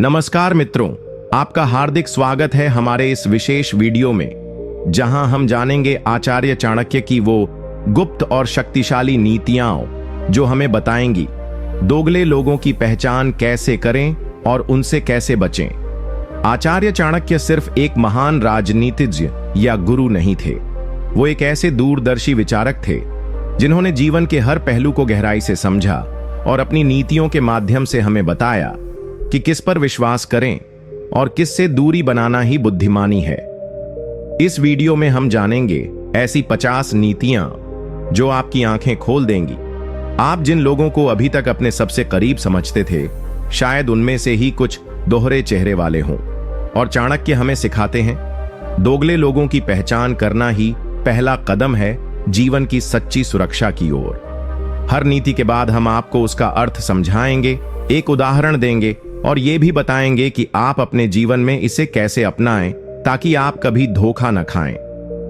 नमस्कार मित्रों, आपका हार्दिक स्वागत है हमारे इस विशेष वीडियो में, जहां हम जानेंगे आचार्य चाणक्य की वो गुप्त और शक्तिशाली नीतियां जो हमें बताएंगी दोगले लोगों की पहचान कैसे करें और उनसे कैसे बचें। आचार्य चाणक्य सिर्फ एक महान राजनीतिज्ञ या गुरु नहीं थे, वो एक ऐसे दूरदर्शी विचारक थे जिन्होंने जीवन के हर पहलू को गहराई से समझा और अपनी नीतियों के माध्यम से हमें बताया कि किस पर विश्वास करें और किससे दूरी बनाना ही बुद्धिमानी है। इस वीडियो में हम जानेंगे ऐसी 50 नीतियां जो आपकी आंखें खोल देंगी। आप जिन लोगों को अभी तक अपने सबसे करीब समझते थे, शायद उनमें से ही कुछ दोहरे चेहरे वाले हों। और चाणक्य हमें सिखाते हैं, दोगले लोगों की पहचान करना ही पहला कदम है जीवन की सच्ची सुरक्षा की ओर। हर नीति के बाद हम आपको उसका अर्थ समझाएंगे, एक उदाहरण देंगे और ये भी बताएंगे कि आप अपने जीवन में इसे कैसे अपनाएं ताकि आप कभी धोखा न खाएं।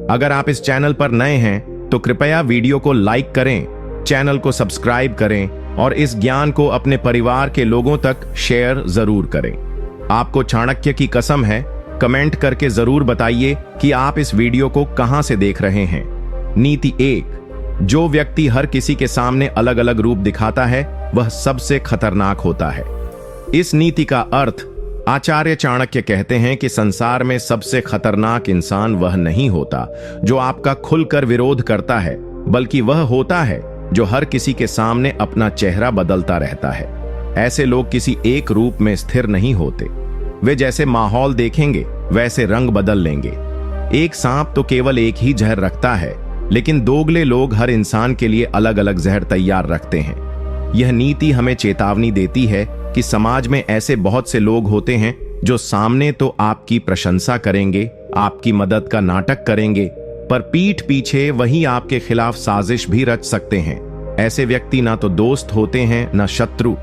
अगर आप इस चैनल पर नए हैं तो कृपया वीडियो को लाइक करें, चैनल को सब्सक्राइब करें और इस ज्ञान को अपने परिवार के लोगों तक शेयर जरूर करें। आपको चाणक्य की कसम है, कमेंट करके जरूर बताइए कि आप इस वीडियो को कहां से देख रहे हैं। नीति 1, जो व्यक्ति हर किसी के सामने अलग अलग रूप दिखाता है वह सबसे खतरनाक होता है। इस नीति का अर्थ, आचार्य चाणक्य कहते हैं कि संसार में सबसे खतरनाक इंसान वह नहीं होता जो आपका खुलकर विरोध करता है, बल्कि वह होता है जो हर किसी के सामने अपना चेहरा बदलता रहता है। ऐसे लोग किसी एक रूप में स्थिर नहीं होते, वे जैसे माहौल देखेंगे वैसे रंग बदल लेंगे। एक सांप तो केवल एक ही जहर रखता है, लेकिन दोगले लोग हर इंसान के लिए अलग अलग जहर तैयार रखते हैं। यह नीति हमें चेतावनी देती है कि समाज में ऐसे बहुत से लोग होते हैं जो सामने तो आपकी प्रशंसा करेंगे, आपकी मदद का नाटक करेंगे, पर पीठ पीछे वही आपके खिलाफ साजिश भी रच सकते हैं। ऐसे व्यक्ति ना तो दोस्त होते हैं ना शत्रु,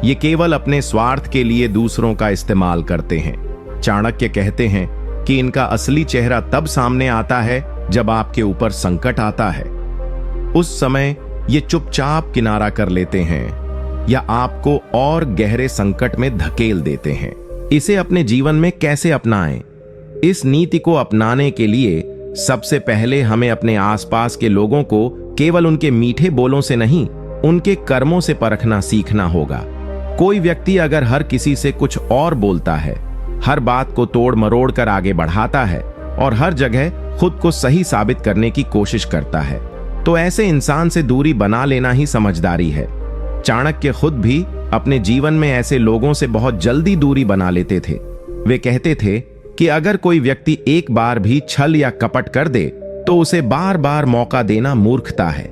ये केवल अपने स्वार्थ के लिए दूसरों का इस्तेमाल करते हैं। चाणक्य कहते हैं कि इनका असली चेहरा तब सामने आता है जब आपके ऊपर संकट आता है। उस समय ये चुपचाप किनारा कर लेते हैं या आपको और गहरे संकट में धकेल देते हैं। इसे अपने जीवन में कैसे अपनाएं? इस नीति को अपनाने के लिए सबसे पहले हमें अपने आसपास के लोगों को केवल उनके मीठे बोलों से नहीं, उनके कर्मों से परखना सीखना होगा। कोई व्यक्ति अगर हर किसी से कुछ और बोलता है, हर बात को तोड़ मरोड़ कर आगे बढ़ाता है और हर जगह खुद को सही साबित करने की कोशिश करता है, तो ऐसे इंसान से दूरी बना लेना ही समझदारी है। चाणक्य खुद भी अपने जीवन में ऐसे लोगों से बहुत जल्दी दूरी बना लेते थे। वे कहते थे कि अगर कोई व्यक्ति एक बार भी छल या कपट कर दे तो उसे बार बार मौका देना मूर्खता है।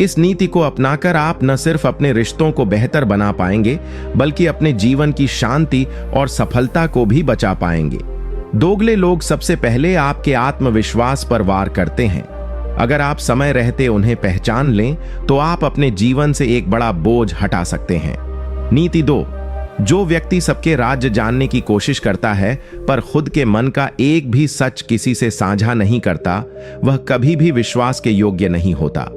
इस नीति को अपनाकर आप न सिर्फ अपने रिश्तों को बेहतर बना पाएंगे, बल्कि अपने जीवन की शांति और सफलता को भी बचा पाएंगे। दोगले लोग सबसे पहले आपके आत्मविश्वास पर वार करते हैं। अगर आप समय रहते उन्हें पहचान लें तो आप अपने जीवन से एक बड़ा बोझ हटा सकते हैं। नीति 2, जो व्यक्ति सबके राज्य जानने की कोशिश करता है पर खुद के मन का एक भी सच किसी से साझा नहीं करता, वह कभी भी विश्वास के योग्य नहीं होता।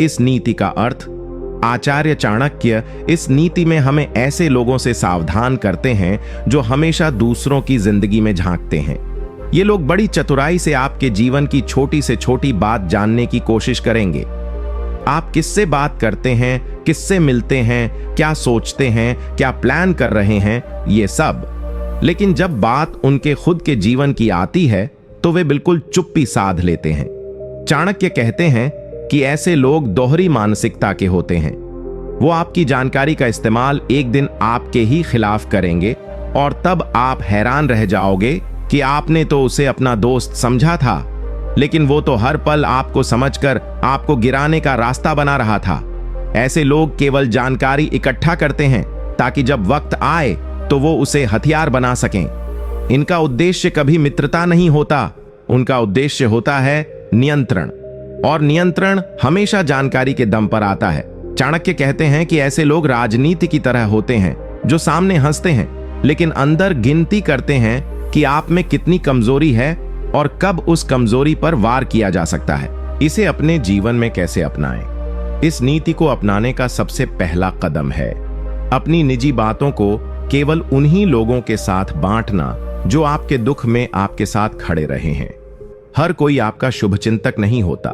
इस नीति का अर्थ, आचार्य चाणक्य इस नीति में हमें ऐसे लोगों से सावधान करते हैं जो हमेशा दूसरों की जिंदगी में झांकते हैं। ये लोग बड़ी चतुराई से आपके जीवन की छोटी से छोटी बात जानने की कोशिश करेंगे। आप किससे बात करते हैं, किससे मिलते हैं, क्या सोचते हैं, क्या प्लान कर रहे हैं, ये सब। लेकिन जब बात उनके खुद के जीवन की आती है तो वे बिल्कुल चुप्पी साध लेते हैं। चाणक्य कहते हैं कि ऐसे लोग दोहरी मानसिकता के होते हैं। वो आपकी जानकारी का इस्तेमाल एक दिन आपके ही खिलाफ करेंगे और तब आप हैरान रह जाओगे कि आपने तो उसे अपना दोस्त समझा था, लेकिन वो तो हर पल आपको समझकर आपको गिराने का रास्ता बना रहा था। ऐसे लोग केवल जानकारी इकट्ठा करते हैं ताकि जब वक्त आए तो वो उसे हथियार बना सकें। इनका उद्देश्य कभी मित्रता नहीं होता, उनका उद्देश्य होता है नियंत्रण, और नियंत्रण हमेशा जानकारी के दम पर आता है। चाणक्य कहते हैं कि ऐसे लोग राजनीति की तरह होते हैं जो सामने हंसते हैं लेकिन अंदर गिनती करते हैं कि आप में कितनी कमजोरी है और कब उस कमजोरी पर वार किया जा सकता है। इसे अपने जीवन में कैसे अपनाएं? इस नीति को अपनाने का सबसे पहला कदम है अपनी निजी बातों को केवल उन्हीं लोगों के साथ बांटना जो आपके दुख में आपके साथ खड़े रहे हैं। हर कोई आपका शुभचिंतक नहीं होता।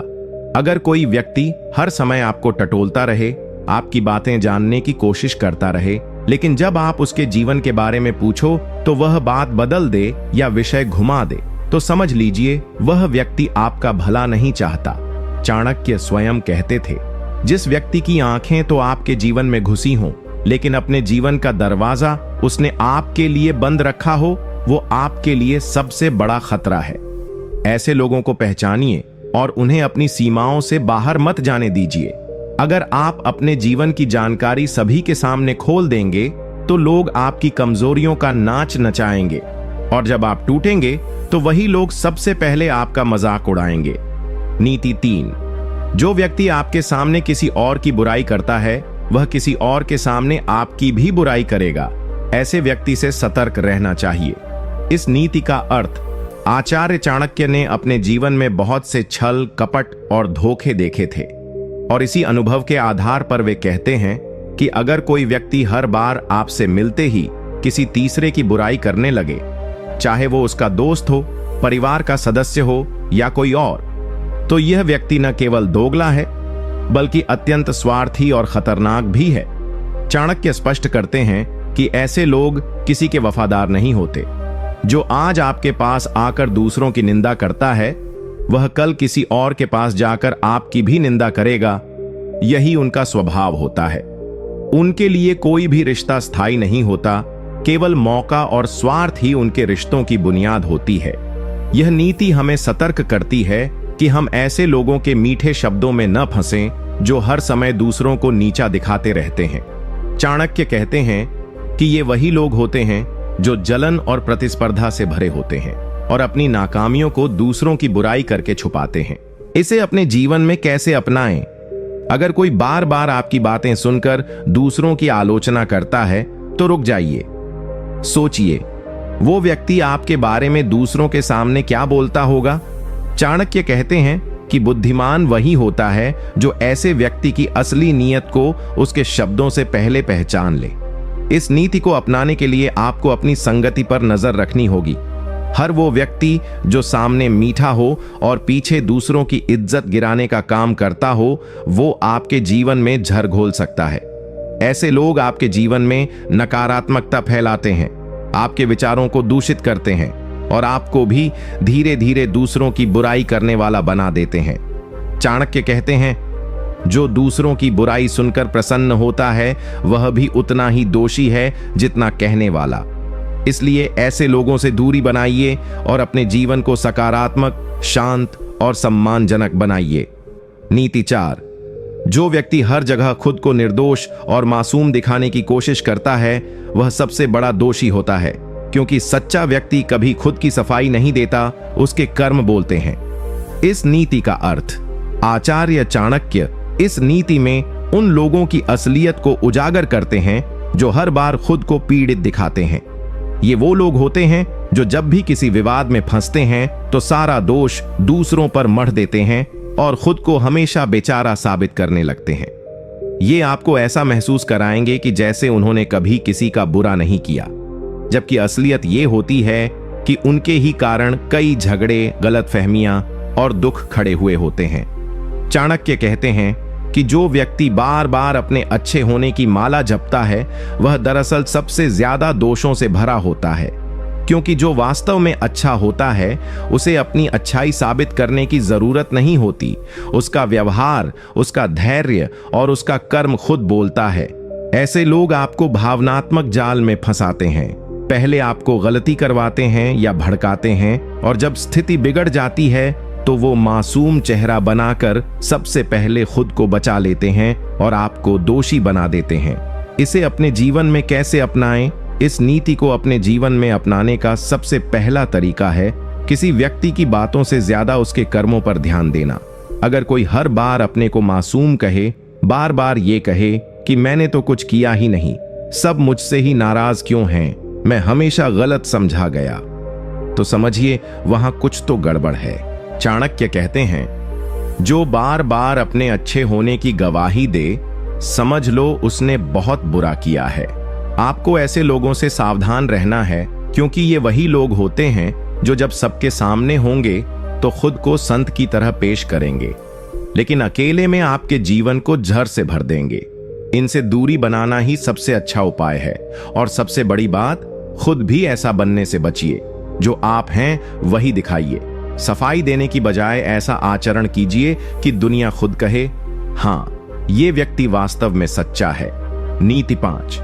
अगर कोई व्यक्ति हर समय आपको टटोलता रहे, आपकी बातें जानने की कोशिश करता रहे, लेकिन जब आप उसके जीवन के बारे में पूछो तो वह बात बदल दे या विषय घुमा दे, तो समझ लीजिए वह व्यक्ति आपका भला नहीं चाहता। चाणक्य स्वयं कहते थे, जिस व्यक्ति की आंखें तो आपके जीवन में घुसी हों, लेकिन अपने जीवन का दरवाजा उसने आपके लिए बंद रखा हो, वो आपके लिए सबसे बड़ा खतरा है। ऐसे लोगों को पहचानिए और उन्हें अपनी सीमाओं से बाहर मत जाने दीजिए। अगर आप अपने जीवन की जानकारी सभी के सामने खोल देंगे तो लोग आपकी कमजोरियों का नाच नचाएंगे, और जब आप टूटेंगे तो वही लोग सबसे पहले आपका मजाक उड़ाएंगे। नीति 3, जो व्यक्ति आपके सामने किसी और की बुराई करता है वह किसी और के सामने आपकी भी बुराई करेगा। ऐसे व्यक्ति से सतर्क रहना चाहिए। इस नीति का अर्थ आचार्य चाणक्य ने अपने जीवन में बहुत से छल, कपट और धोखे देखे थे, और इसी अनुभव के आधार पर वे कहते हैं कि अगर कोई व्यक्ति हर बार आपसे मिलते ही किसी तीसरे की बुराई करने लगे, चाहे वो उसका दोस्त हो, परिवार का सदस्य हो या कोई और, तो यह व्यक्ति न केवल दोगला है बल्कि अत्यंत स्वार्थी और खतरनाक भी है। चाणक्य स्पष्ट करते हैं कि ऐसे लोग किसी के वफादार नहीं होते। जो आज आपके पास आकर दूसरों की निंदा करता है वह कल किसी और के पास जाकर आपकी भी निंदा करेगा। यही उनका स्वभाव होता है। उनके लिए कोई भी रिश्ता स्थायी नहीं होता, केवल मौका और स्वार्थ ही उनके रिश्तों की बुनियाद होती है। यह नीति हमें सतर्क करती है कि हम ऐसे लोगों के मीठे शब्दों में न फंसें जो हर समय दूसरों को नीचा दिखाते रहते हैं। चाणक्य कहते हैं कि ये वही लोग होते हैं जो जलन और प्रतिस्पर्धा से भरे होते हैं और अपनी नाकामियों को दूसरों की बुराई करके छुपाते हैं। इसे अपने जीवन में कैसे अपनाएं? अगर कोई बार बार आपकी बातें सुनकर दूसरों की आलोचना करता है तो रुक जाइए, सोचिए वो व्यक्ति आपके बारे में दूसरों के सामने क्या बोलता होगा। चाणक्य कहते हैं कि बुद्धिमान वही होता है जो ऐसे व्यक्ति की असली नीयत को उसके शब्दों से पहले पहचान ले। इस नीति को अपनाने के लिए आपको अपनी संगति पर नजर रखनी होगी। हर वो व्यक्ति जो सामने मीठा हो और पीछे दूसरों की इज्जत गिराने का काम करता हो, वो आपके जीवन में झर घोल सकता है। ऐसे लोग आपके जीवन में नकारात्मकता फैलाते हैं, आपके विचारों को दूषित करते हैं और आपको भी धीरे धीरे दूसरों की बुराई करने वाला बना देते हैं। चाणक्य कहते हैं, जो दूसरों की बुराई सुनकर प्रसन्न होता है वह भी उतना ही दोषी है जितना कहने वाला। इसलिए ऐसे लोगों से दूरी बनाइए और अपने जीवन को सकारात्मक, शांत और सम्मानजनक बनाइए। नीति 4, जो व्यक्ति हर जगह खुद को निर्दोष और मासूम दिखाने की कोशिश करता है वह सबसे बड़ा दोषी होता है, क्योंकि सच्चा व्यक्ति कभी खुद की सफाई नहीं देता, उसके कर्म बोलते हैं। इस नीति का अर्थ आचार्य चाणक्य इस नीति में उन लोगों की असलियत को उजागर करते हैं जो हर बार खुद को पीड़ित दिखाते हैं। ये वो लोग होते हैं जो जब भी किसी विवाद में फंसते हैं तो सारा दोष दूसरों पर मढ़ देते हैं और खुद को हमेशा बेचारा साबित करने लगते हैं। ये आपको ऐसा महसूस कराएंगे कि जैसे उन्होंने कभी किसी का बुरा नहीं किया, जबकि असलियत ये होती है कि उनके ही कारण कई झगड़े, गलतफहमियां और दुख खड़े हुए होते हैं। चाणक्य कहते हैं कि जो व्यक्ति बार बार अपने अच्छे होने की माला जपता है वह दरअसल सबसे ज्यादा दोषों से भरा होता है, क्योंकि जो वास्तव में अच्छा होता है उसे अपनी अच्छाई साबित करने की जरूरत नहीं होती। उसका व्यवहार, उसका धैर्य और उसका कर्म खुद बोलता है। ऐसे लोग आपको भावनात्मक जाल में फंसाते हैं। पहले आपको गलती करवाते हैं या भड़काते हैं, और जब स्थिति बिगड़ जाती है तो वो मासूम चेहरा बनाकर सबसे पहले खुद को बचा लेते हैं और आपको दोषी बना देते हैं। इसे अपने जीवन में कैसे अपनाएं? इस नीति को अपने जीवन में अपनाने का सबसे पहला तरीका है किसी व्यक्ति की बातों से ज्यादा उसके कर्मों पर ध्यान देना। अगर कोई हर बार अपने को मासूम कहे, बार बार ये कहे कि मैंने तो कुछ किया ही नहीं, सब मुझसे ही नाराज क्यों हैं, मैं हमेशा गलत समझा गया, तो समझिए वहां कुछ तो गड़बड़ है। चाणक्य कहते हैं, जो बार बार अपने अच्छे होने की गवाही दे, समझ लो उसने बहुत बुरा किया है। आपको ऐसे लोगों से सावधान रहना है, क्योंकि ये वही लोग होते हैं जो जब सबके सामने होंगे तो खुद को संत की तरह पेश करेंगे, लेकिन अकेले में आपके जीवन को जहर से भर देंगे। इनसे दूरी बनाना ही सबसे अच्छा उपाय है। और सबसे बड़ी बात, खुद भी ऐसा बनने से बचिए। जो आप हैं वही दिखाइए। सफाई देने की बजाय ऐसा आचरण कीजिए कि दुनिया खुद कहे, हाँ, ये व्यक्ति वास्तव में सच्चा है। नीति 5।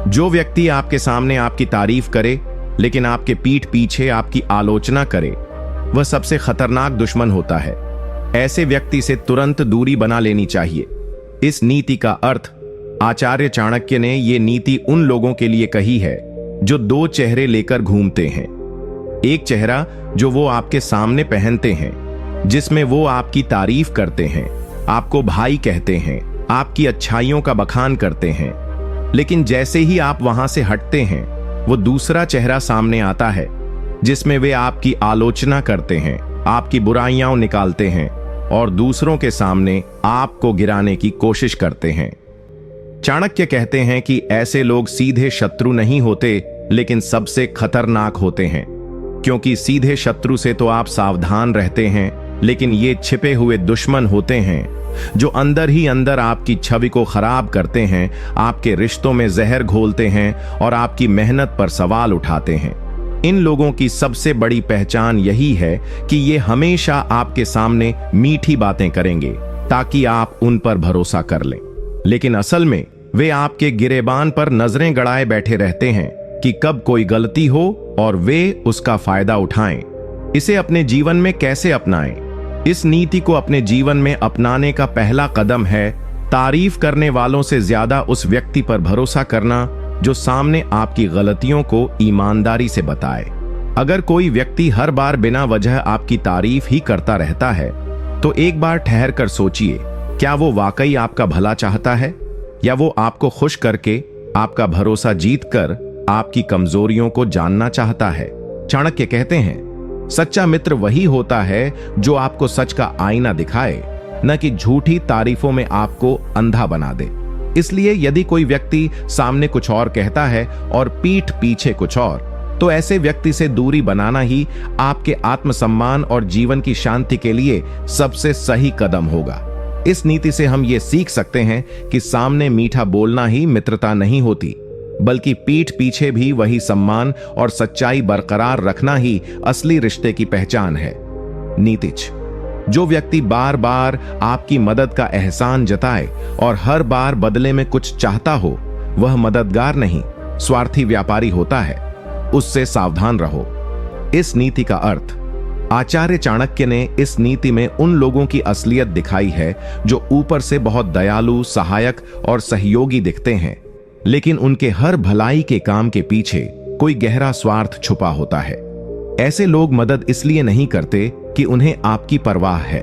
जो व्यक्ति आपके सामने आपकी तारीफ करे लेकिन आपके पीठ पीछे आपकी आलोचना करे, वह सबसे खतरनाक दुश्मन होता है। ऐसे व्यक्ति से तुरंत दूरी बना लेनी चाहिए। इस नीति का अर्थ आचार्य चाणक्य ने यह नीति उन लोगों के लिए कही है जो दो चेहरे लेकर घूमते हैं। एक चेहरा जो वो आपके सामने पहनते हैं, जिसमें वो आपकी तारीफ करते हैं, आपको भाई कहते हैं, आपकी अच्छाइयों का बखान करते हैं, लेकिन जैसे ही आप वहां से हटते हैं, वो दूसरा चेहरा सामने आता है जिसमें वे आपकी आलोचना करते हैं, आपकी बुराइयां निकालते हैं और दूसरों के सामने आपको गिराने की कोशिश करते हैं। चाणक्य कहते हैं कि ऐसे लोग सीधे शत्रु नहीं होते, लेकिन सबसे खतरनाक होते हैं, क्योंकि सीधे शत्रु से तो आप सावधान रहते हैं, लेकिन ये छिपे हुए दुश्मन होते हैं जो अंदर ही अंदर आपकी छवि को खराब करते हैं, आपके रिश्तों में जहर घोलते हैं और आपकी मेहनत पर सवाल उठाते हैं। इन लोगों की सबसे बड़ी पहचान यही है कि ये हमेशा आपके सामने मीठी बातें करेंगे ताकि आप उन पर भरोसा कर लें, लेकिन असल में वे आपके गिरेबान पर नजरें गड़ाए बैठे रहते हैं कि कब कोई गलती हो और वे उसका फायदा उठाएं। इसे अपने जीवन में कैसे अपनाएं? इस नीति को अपने जीवन में अपनाने का पहला कदम है तारीफ करने वालों से ज्यादा उस व्यक्ति पर भरोसा करना जो सामने आपकी गलतियों को ईमानदारी से बताए। अगर कोई व्यक्ति हर बार बिना वजह आपकी तारीफ ही करता रहता है, तो एक बार ठहर कर सोचिए, क्या वो वाकई आपका भला चाहता है या वो आपको खुश करके, आपका भरोसा जीतकर आपकी कमजोरियों को जानना चाहता है। चाणक्य कहते हैं, सच्चा मित्र वही होता है जो आपको सच का आईना दिखाए, न कि झूठी तारीफों में आपको अंधा बना दे। इसलिए यदि कोई व्यक्ति सामने कुछ और कहता है और पीठ पीछे कुछ और, तो ऐसे व्यक्ति से दूरी बनाना ही आपके आत्मसम्मान और जीवन की शांति के लिए सबसे सही कदम होगा। इस नीति से हम ये सीख सकते हैं कि सामने मीठा बोलना ही मित्रता नहीं होती, बल्कि पीठ पीछे भी वही सम्मान और सच्चाई बरकरार रखना ही असली रिश्ते की पहचान है। नीतिच, जो व्यक्ति बार बार आपकी मदद का एहसान जताए और हर बार बदले में कुछ चाहता हो, वह मददगार नहीं, स्वार्थी व्यापारी होता है। उससे सावधान रहो। इस नीति का अर्थ, आचार्य चाणक्य ने इस नीति में उन लोगों की असलियत दिखाई है जो ऊपर से बहुत दयालु, सहायक और सहयोगी दिखते हैं, लेकिन उनके हर भलाई के काम के पीछे कोई गहरा स्वार्थ छुपा होता है। ऐसे लोग मदद इसलिए नहीं करते कि उन्हें आपकी परवाह है,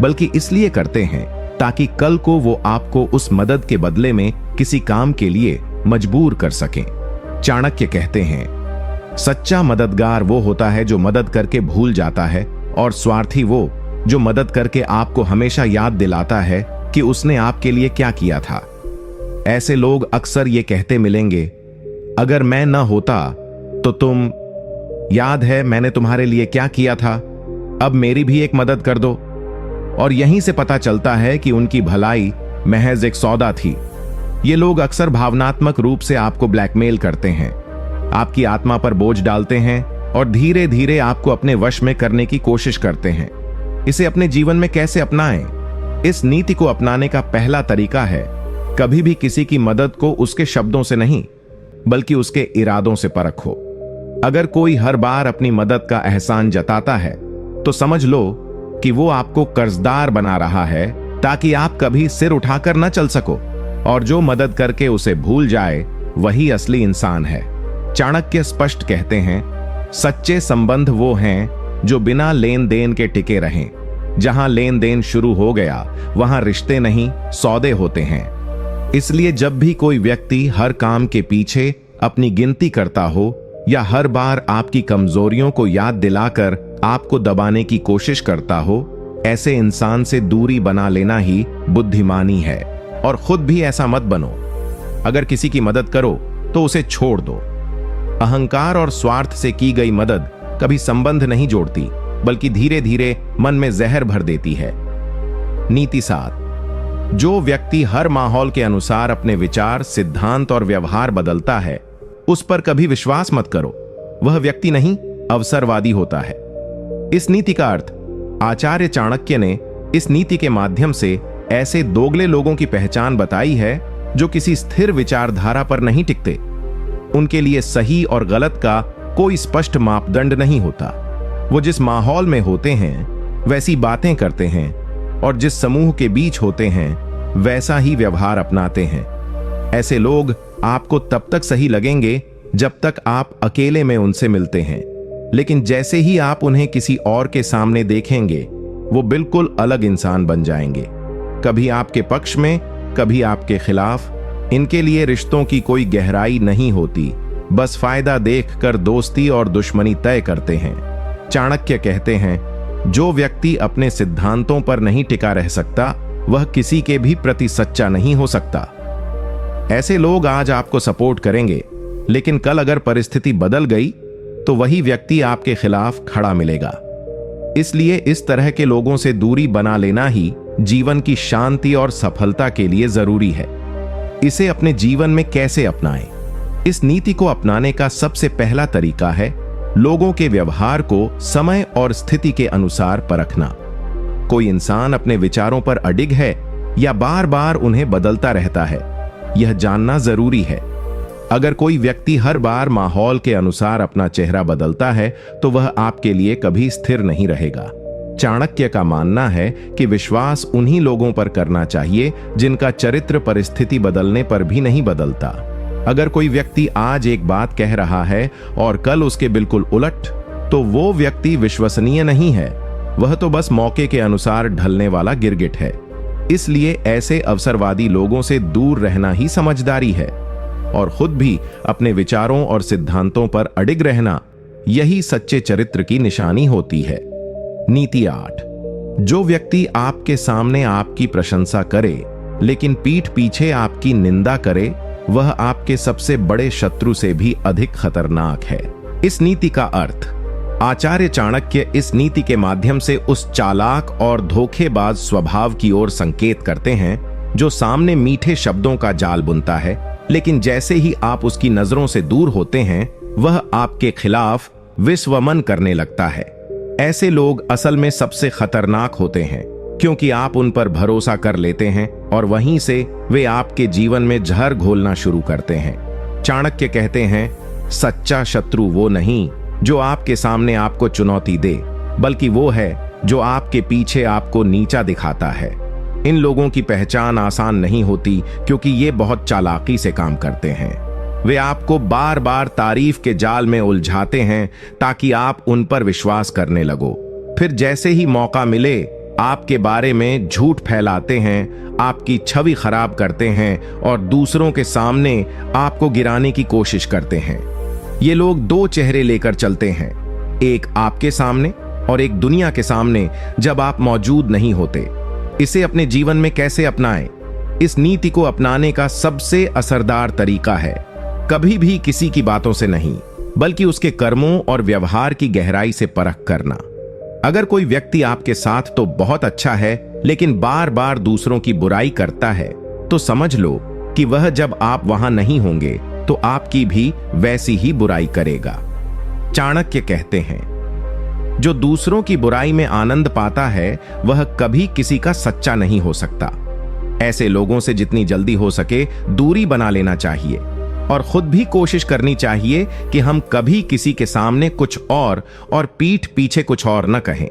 बल्कि इसलिए करते हैं ताकि कल को वो आपको उस मदद के बदले में किसी काम के लिए मजबूर कर सकें। चाणक्य कहते हैं, सच्चा मददगार वो होता है जो मदद करके भूल जाता है, और स्वार्थी वो जो मदद करके आपको हमेशा याद दिलाता है कि उसने आपके लिए क्या किया था। ऐसे लोग अक्सर ये कहते मिलेंगे, अगर मैं न होता तो तुम, याद है मैंने तुम्हारे लिए क्या किया था, अब मेरी भी एक मदद कर दो। और यहीं से पता चलता है कि उनकी भलाई महज एक सौदा थी। ये लोग अक्सर भावनात्मक रूप से आपको ब्लैकमेल करते हैं, आपकी आत्मा पर बोझ डालते हैं और धीरे धीरे आपको अपने वश में करने की कोशिश करते हैं। इसे अपने जीवन में कैसे अपनाएं? इस नीति को अपनाने का पहला तरीका है, कभी भी किसी की मदद को उसके शब्दों से नहीं, बल्कि उसके इरादों से परखो। अगर कोई हर बार अपनी मदद का एहसान जताता है, तो समझ लो कि वो आपको कर्जदार बना रहा है ताकि आप कभी सिर उठाकर न चल सको, और जो मदद करके उसे भूल जाए वही असली इंसान है। चाणक्य स्पष्ट कहते हैं, सच्चे संबंध वो हैं जो बिना लेन देन के टिके रहें। जहां लेन देन शुरू हो गया वहां रिश्ते नहीं, सौदे होते हैं। इसलिए जब भी कोई व्यक्ति हर काम के पीछे अपनी गिनती करता हो या हर बार आपकी कमजोरियों को याद दिलाकर आपको दबाने की कोशिश करता हो, ऐसे इंसान से दूरी बना लेना ही बुद्धिमानी है। और खुद भी ऐसा मत बनो। अगर किसी की मदद करो तो उसे छोड़ दो। अहंकार और स्वार्थ से की गई मदद कभी संबंध नहीं जोड़ती, बल्कि धीरे धीरे मन में जहर भर देती है। नीति 7, जो व्यक्ति हर माहौल के अनुसार अपने विचार, सिद्धांत और व्यवहार बदलता है, उस पर कभी विश्वास मत करो। वह व्यक्ति नहीं, अवसरवादी होता है। इस नीति का अर्थ आचार्य चाणक्य ने इस नीति के माध्यम से ऐसे दोगले लोगों की पहचान बताई है जो किसी स्थिर विचारधारा पर नहीं टिकते। उनके लिए सही और गलत का कोई स्पष्ट मापदंड नहीं होता। वो जिस माहौल में होते हैं वैसी बातें करते हैं, और जिस समूह के बीच होते हैं वैसा ही व्यवहार अपनाते हैं। ऐसे लोग आपको तब तक सही लगेंगे जब तक आप अकेले में उनसे मिलते हैं, लेकिन जैसे ही आप उन्हें किसी और के सामने देखेंगे, वो बिल्कुल अलग इंसान बन जाएंगे। कभी आपके पक्ष में, कभी आपके खिलाफ। इनके लिए रिश्तों की कोई गहराई नहीं होती, बस फायदा देखकर दोस्ती और दुश्मनी तय करते हैं। चाणक्य कहते हैं, जो व्यक्ति अपने सिद्धांतों पर नहीं टिका रह सकता, वह किसी के भी प्रति सच्चा नहीं हो सकता। ऐसे लोग आज आपको सपोर्ट करेंगे, लेकिन कल अगर परिस्थिति बदल गई तो वही व्यक्ति आपके खिलाफ खड़ा मिलेगा। इसलिए इस तरह के लोगों से दूरी बना लेना ही जीवन की शांति और सफलता के लिए जरूरी है। इसे अपने जीवन में कैसे अपनाएं? इस नीति को अपनाने का सबसे पहला तरीका है लोगों के व्यवहार को समय और स्थिति के अनुसार परखना। कोई इंसान अपने विचारों पर अडिग है या बार बार उन्हें बदलता रहता है, यह जानना जरूरी है। अगर कोई व्यक्ति हर बार माहौल के अनुसार अपना चेहरा बदलता है, तो वह आपके लिए कभी स्थिर नहीं रहेगा। चाणक्य का मानना है कि विश्वास उन्हीं लोगों पर करना चाहिए जिनका चरित्र परिस्थिति बदलने पर भी नहीं बदलता। अगर कोई व्यक्ति आज एक बात कह रहा है और कल उसके बिल्कुल उलट, तो वो व्यक्ति विश्वसनीय नहीं है। वह तो बस मौके के अनुसार ढलने वाला गिरगिट है। इसलिए ऐसे अवसरवादी लोगों से दूर रहना ही समझदारी है, और खुद भी अपने विचारों और सिद्धांतों पर अडिग रहना, यही सच्चे चरित्र की निशानी होती है। नीति 8, जो व्यक्ति आपके सामने आपकी प्रशंसा करे लेकिन पीठ पीछे आपकी निंदा करे, वह आपके सबसे बड़े शत्रु से भी अधिक खतरनाक है। इस नीति का अर्थ आचार्य चाणक्य इस नीति के माध्यम से उस चालाक और धोखेबाज स्वभाव की ओर संकेत करते हैं जो सामने मीठे शब्दों का जाल बुनता है, लेकिन जैसे ही आप उसकी नजरों से दूर होते हैं, वह आपके खिलाफ विश्वमन करने लगता है। ऐसे लोग असल में सबसे खतरनाक होते हैं, क्योंकि आप उन पर भरोसा कर लेते हैं और वहीं से वे आपके जीवन में जहर घोलना शुरू करते हैं। चाणक्य कहते हैं, सच्चा शत्रु वो नहीं जो आपके सामने आपको चुनौती दे, बल्कि वो है जो आपके पीछे आपको नीचा दिखाता है। इन लोगों की पहचान आसान नहीं होती, क्योंकि ये बहुत चालाकी से काम करते हैं। वे आपको बार बार तारीफ के जाल में उलझाते हैं ताकि आप उन पर विश्वास करने लगो। फिर जैसे ही मौका मिले, आपके बारे में झूठ फैलाते हैं, आपकी छवि खराब करते हैं और दूसरों के सामने आपको गिराने की कोशिश करते हैं। ये लोग दो चेहरे लेकर चलते हैं, एक आपके सामने और एक दुनिया के सामने जब आप मौजूद नहीं होते। इसे अपने जीवन में कैसे अपनाएं? इस नीति को अपनाने का सबसे असरदार तरीका है कभी भी किसी की बातों से नहीं, बल्कि उसके कर्मों और व्यवहार की गहराई से परख करना। अगर कोई व्यक्ति आपके साथ तो बहुत अच्छा है, लेकिन बार बार दूसरों की बुराई करता है, तो समझ लो कि वह जब आप वहां नहीं होंगे तो आपकी भी वैसी ही बुराई करेगा। चाणक्य कहते हैं, जो दूसरों की बुराई में आनंद पाता है, वह कभी किसी का सच्चा नहीं हो सकता। ऐसे लोगों से जितनी जल्दी हो सके दूरी बना लेना चाहिए, और खुद भी कोशिश करनी चाहिए कि हम कभी किसी के सामने कुछ और पीठ पीछे कुछ और न कहें।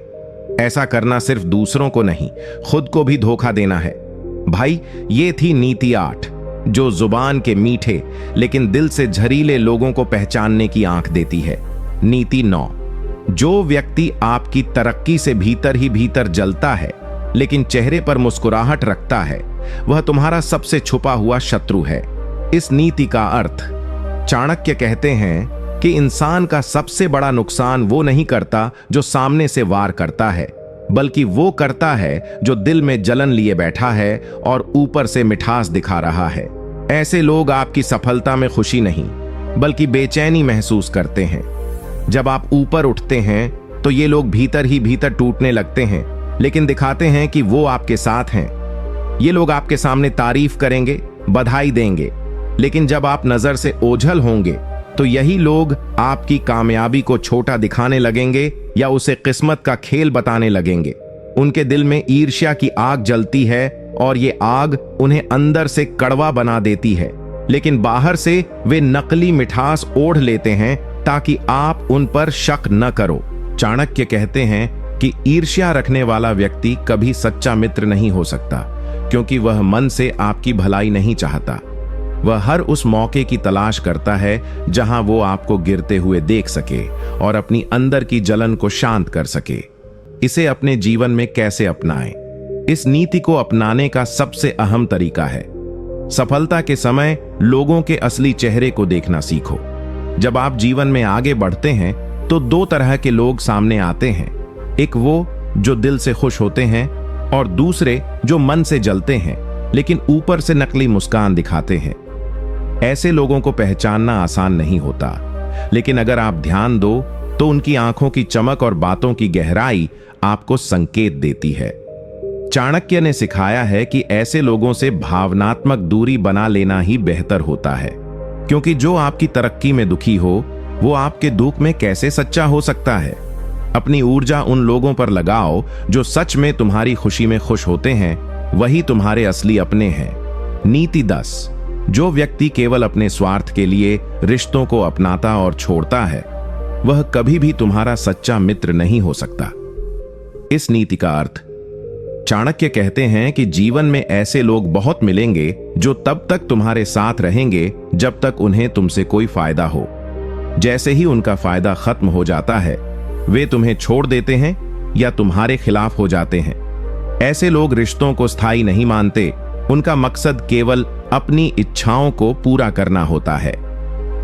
ऐसा करना सिर्फ दूसरों को नहीं, खुद को भी धोखा देना है। भाई, ये थी नीति 8, जो जुबान के मीठे लेकिन दिल से झरीले लोगों को पहचानने की आंख देती है। नीति 9, जो व्यक्ति आपकी तरक्की से भीतर ही भीतर जलता है लेकिन चेहरे पर मुस्कुराहट रखता है, वह तुम्हारा सबसे छुपा हुआ शत्रु है। इस नीति का अर्थ चाणक्य कहते हैं कि इंसान का सबसे बड़ा नुकसान वो नहीं करता जो सामने से वार करता है, बल्कि वो करता है जो दिल में जलन लिए बैठा है और ऊपर से मिठास दिखा रहा है। ऐसे लोग आपकी सफलता में खुशी नहीं बल्कि बेचैनी महसूस करते हैं। जब आप ऊपर उठते हैं तो ये लोग भीतर ही भीतर टूटने लगते हैं, लेकिन दिखाते हैं कि वो आपके साथ हैं। ये लोग आपके सामने तारीफ करेंगे, बधाई देंगे, लेकिन जब आप नजर से ओझल होंगे तो यही लोग आपकी कामयाबी को छोटा दिखाने लगेंगे या उसे किस्मत का खेल बताने लगेंगे। उनके दिल में ईर्ष्या की आग जलती है और ये आग उन्हें अंदर से कड़वा बना देती है, लेकिन बाहर से वे नकली मिठास ओढ़ लेते हैं ताकि आप उन पर शक न करो। चाणक्य कहते हैं कि ईर्ष्या रखने वाला व्यक्ति कभी सच्चा मित्र नहीं हो सकता, क्योंकि वह मन से आपकी भलाई नहीं चाहता। वह हर उस मौके की तलाश करता है जहां वो आपको गिरते हुए देख सके और अपनी अंदर की जलन को शांत कर सके। इसे अपने जीवन में कैसे अपनाएं? इस नीति को अपनाने का सबसे अहम तरीका है सफलता के समय लोगों के असली चेहरे को देखना सीखो। जब आप जीवन में आगे बढ़ते हैं तो दो तरह के लोग सामने आते हैं, एक वो जो दिल से खुश होते हैं और दूसरे जो मन से जलते हैं लेकिन ऊपर से नकली मुस्कान दिखाते हैं। ऐसे लोगों को पहचानना आसान नहीं होता, लेकिन अगर आप ध्यान दो तो उनकी आंखों की चमक और बातों की गहराई आपको संकेत देती है। चाणक्य ने सिखाया है कि ऐसे लोगों से भावनात्मक दूरी बना लेना ही बेहतर होता है, क्योंकि जो आपकी तरक्की में दुखी हो वो आपके दुख में कैसे सच्चा हो सकता है। अपनी ऊर्जा उन लोगों पर लगाओ जो सच में तुम्हारी खुशी में खुश होते हैं, वही तुम्हारे असली अपने हैं। नीति 10। जो व्यक्ति केवल अपने स्वार्थ के लिए रिश्तों को अपनाता और छोड़ता है वह कभी भी तुम्हारा सच्चा मित्र नहीं हो सकता। इस नीति का अर्थ, चाणक्य कहते हैं कि जीवन में ऐसे लोग बहुत मिलेंगे जो तब तक तुम्हारे साथ रहेंगे जब तक उन्हें तुमसे कोई फायदा हो। जैसे ही उनका फायदा खत्म हो जाता है वे तुम्हें छोड़ देते हैं या तुम्हारे खिलाफ हो जाते हैं। ऐसे लोग रिश्तों को स्थायी नहीं मानते, उनका मकसद केवल अपनी इच्छाओं को पूरा करना होता है।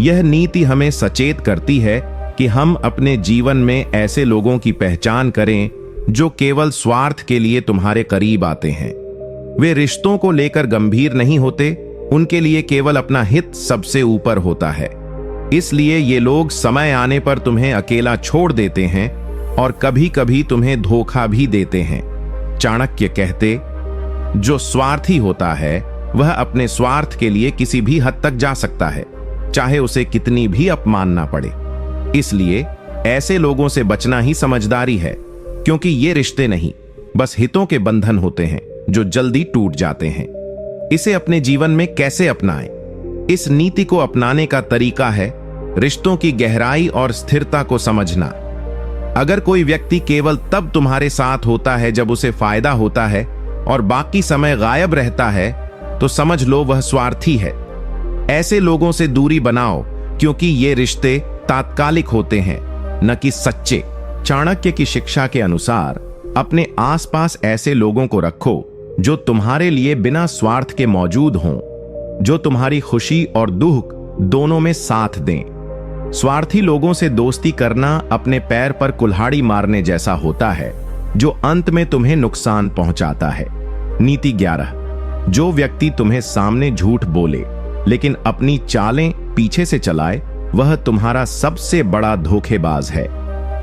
यह नीति हमें सचेत करती है कि हम अपने जीवन में ऐसे लोगों की पहचान करें जो केवल स्वार्थ के लिए तुम्हारे करीब आते हैं। वे रिश्तों को लेकर गंभीर नहीं होते, उनके लिए केवल अपना हित सबसे ऊपर होता है। इसलिए ये लोग समय आने पर तुम्हें अकेला छोड़ देते हैं और कभी कभी तुम्हें धोखा भी देते हैं। चाणक्य कहते, जो स्वार्थी होता है वह अपने स्वार्थ के लिए किसी भी हद तक जा सकता है, चाहे उसे कितनी भी अपमानना पड़े। इसलिए ऐसे लोगों से बचना ही समझदारी है, क्योंकि ये रिश्ते नहीं बस हितों के बंधन होते हैं जो जल्दी टूट जाते हैं। इसे अपने जीवन में कैसे अपनाएं? इस नीति को अपनाने का तरीका है रिश्तों की गहराई और स्थिरता को समझना। अगर कोई व्यक्ति केवल तब तुम्हारे साथ होता है जब उसे फायदा होता है और बाकी समय गायब रहता है तो समझ लो वह स्वार्थी है। ऐसे लोगों से दूरी बनाओ, क्योंकि ये रिश्ते तात्कालिक होते हैं न कि सच्चे। चाणक्य की शिक्षा के अनुसार अपने आसपास ऐसे लोगों को रखो जो तुम्हारे लिए बिना स्वार्थ के मौजूद हों, जो तुम्हारी खुशी और दुख दोनों में साथ दें। स्वार्थी लोगों से दोस्ती करना अपने पैर पर कुल्हाड़ी मारने जैसा होता है, जो अंत में तुम्हें नुकसान पहुंचाता है। नीति 11। जो व्यक्ति तुम्हें सामने झूठ बोले लेकिन अपनी चालें पीछे से चलाए वह तुम्हारा सबसे बड़ा धोखेबाज है।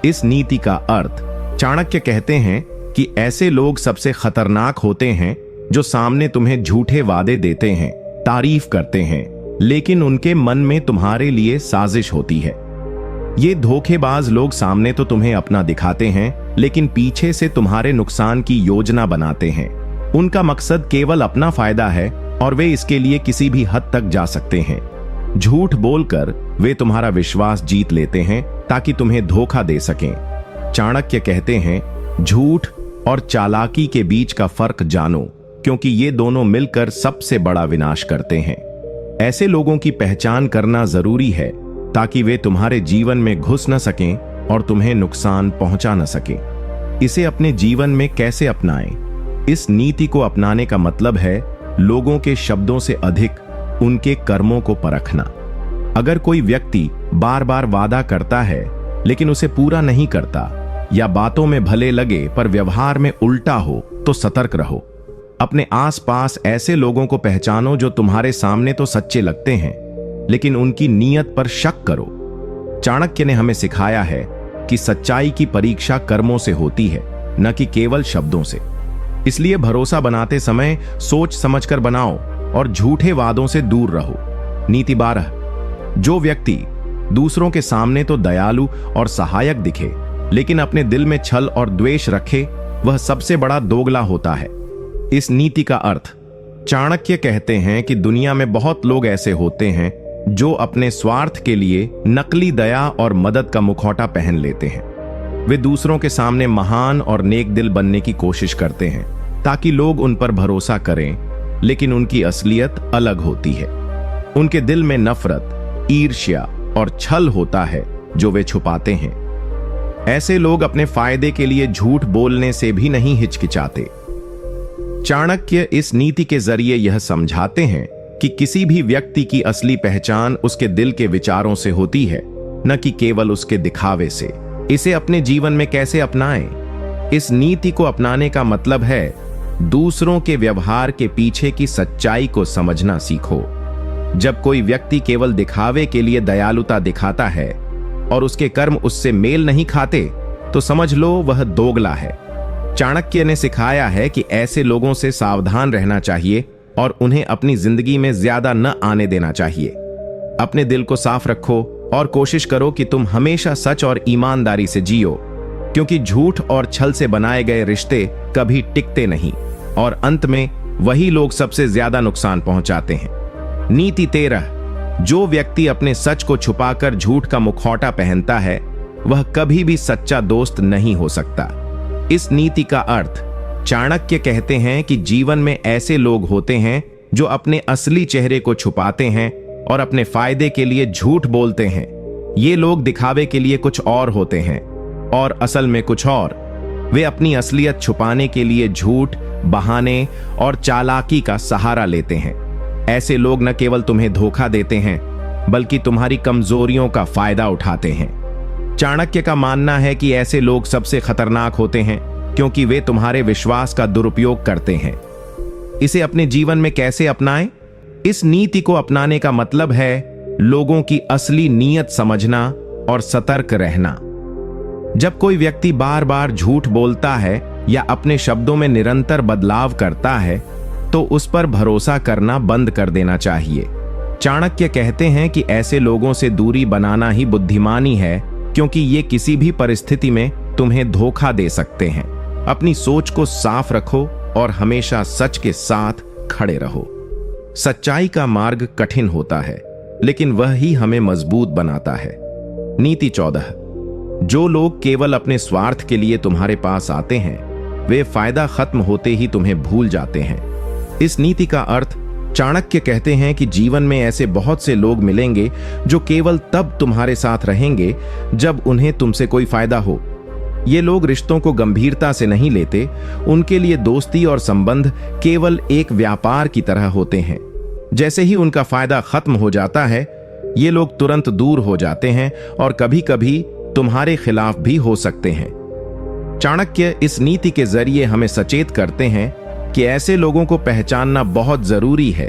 इस नीति का अर्थ, चाणक्य कहते हैं कि ऐसे लोग सबसे खतरनाक होते हैं जो सामने तुम्हें झूठे वादे देते हैं, तारीफ करते हैं, लेकिन उनके मन में तुम्हारे लिए साजिश होती है। ये धोखेबाज लोग सामने तो तुम्हें अपना दिखाते हैं, लेकिन पीछे से तुम्हारे नुकसान की योजना बनाते हैं। उनका मकसद केवल अपना फायदा है और वे इसके लिए किसी भी हद तक जा सकते हैं। झूठ बोलकर वे तुम्हारा विश्वास जीत लेते हैं ताकि तुम्हें धोखा दे सकें। चाणक्य कहते हैं, झूठ और चालाकी के बीच का फर्क जानो, क्योंकि ये दोनों मिलकर सबसे बड़ा विनाश करते हैं। ऐसे लोगों की पहचान करना जरूरी है ताकि वे तुम्हारे जीवन में घुस न सकें और तुम्हें नुकसान पहुंचा न सकें। इसे अपने जीवन में कैसे अपनाएं? इस नीति को अपनाने का मतलब है लोगों के शब्दों से अधिक उनके कर्मों को परखना। अगर कोई व्यक्ति बार बार वादा करता है लेकिन उसे पूरा नहीं करता, या बातों में भले लगे पर व्यवहार में उल्टा हो, तो सतर्क रहो। अपने आसपास ऐसे लोगों को पहचानो जो तुम्हारे सामने तो सच्चे लगते हैं, लेकिन उनकी नीयत पर शक करो। चाणक्य ने हमें सिखाया है कि सच्चाई की परीक्षा कर्मों से होती है, न कि केवल शब्दों से। इसलिए भरोसा बनाते समय सोच समझकर बनाओ और झूठे वादों से दूर रहो। नीति 12, जो व्यक्ति दूसरों के सामने तो दयालु और सहायक दिखे, लेकिन अपने दिल में छल और द्वेष रखे, वह सबसे बड़ा दोगला होता है। इस नीति का अर्थ, चाणक्य कहते हैं कि दुनिया में बहुत लोग ऐसे होते हैं जो अपने स्वार्थ के लिए नकली दया और मदद का मुखौटा पहन लेते हैं। वे दूसरों के सामने महान और नेक दिल बनने की कोशिश करते हैं ताकि लोग उन पर भरोसा करें, लेकिन उनकी असलियत अलग होती है। उनके दिल में नफरत, ईर्ष्या और छल होता है जो वे छुपाते हैं। ऐसे लोग अपने फायदे के लिए झूठ बोलने से भी नहीं हिचकिचाते। चाणक्य इस नीति के जरिए यह समझाते हैं कि किसी भी व्यक्ति की असली पहचान उसके दिल के विचारों से होती है, न कि केवल उसके दिखावे से। इसे अपने जीवन में कैसे अपनाएं? इस नीति को अपनाने का मतलब है दूसरों के व्यवहार के पीछे की सच्चाई को समझना सीखो। जब कोई व्यक्ति केवल दिखावे के लिए दयालुता दिखाता है और उसके कर्म उससे मेल नहीं खाते, तो समझ लो वह दोगला है। चाणक्य ने सिखाया है कि ऐसे लोगों से सावधान रहना चाहिए और उन्हें अपनी जिंदगी में ज्यादा न आने देना चाहिए। अपने दिल को साफ रखो और कोशिश करो कि तुम हमेशा सच और ईमानदारी से जियो, क्योंकि झूठ और छल से बनाए गए रिश्ते कभी टिकते नहीं और अंत में वही लोग सबसे ज्यादा नुकसान पहुंचाते हैं। नीति 13, जो व्यक्ति अपने सच को छुपाकर झूठ का मुखौटा पहनता है, वह कभी भी सच्चा दोस्त नहीं हो सकता। इस नीति का अर्थ, चाणक्य कहते हैं कि जीवन में ऐसे लोग होते हैं जो अपने असली चेहरे को छुपाते हैं और अपने फायदे के लिए झूठ बोलते हैं। ये लोग दिखावे के लिए कुछ और होते हैं और असल में कुछ और। वे अपनी असलियत छुपाने के लिए झूठ, बहाने और चालाकी का सहारा लेते हैं। ऐसे लोग न केवल तुम्हें धोखा देते हैं, बल्कि तुम्हारी कमजोरियों का फायदा उठाते हैं। चाणक्य का मानना है कि ऐसे लोग सबसे खतरनाक होते हैं क्योंकि वे तुम्हारे विश्वास का दुरुपयोग करते हैं। इसे अपने जीवन में कैसे अपनाएं? इस नीति को अपनाने का मतलब है लोगों की असली नीयत समझना और सतर्क रहना। जब कोई व्यक्ति बार बार झूठ बोलता है या अपने शब्दों में निरंतर बदलाव करता है, तो उस पर भरोसा करना बंद कर देना चाहिए। चाणक्य कहते हैं कि ऐसे लोगों से दूरी बनाना ही बुद्धिमानी है, क्योंकि ये किसी भी परिस्थिति में तुम्हें धोखा दे सकते हैं। अपनी सोच को साफ रखो और हमेशा सच के साथ खड़े रहो। सच्चाई का मार्ग कठिन होता है, लेकिन वह ही हमें मजबूत बनाता है। नीति 14, जो लोग केवल अपने स्वार्थ के लिए तुम्हारे पास आते हैं, वे फायदा खत्म होते ही तुम्हें भूल जाते हैं। इस नीति का अर्थ, चाणक्य कहते हैं कि जीवन में ऐसे बहुत से लोग मिलेंगे जो केवल तब तुम्हारे साथ रहेंगे जब उन्हें तुमसे कोई फायदा हो। ये लोग रिश्तों को गंभीरता से नहीं लेते। उनके लिए दोस्ती और संबंध केवल एक व्यापार की तरह होते हैं। जैसे ही उनका फायदा खत्म हो जाता है, ये लोग तुरंत दूर हो जाते हैं और कभी कभी तुम्हारे खिलाफ भी हो सकते हैं। चाणक्य इस नीति के जरिए हमें सचेत करते हैं कि ऐसे लोगों को पहचानना बहुत जरूरी है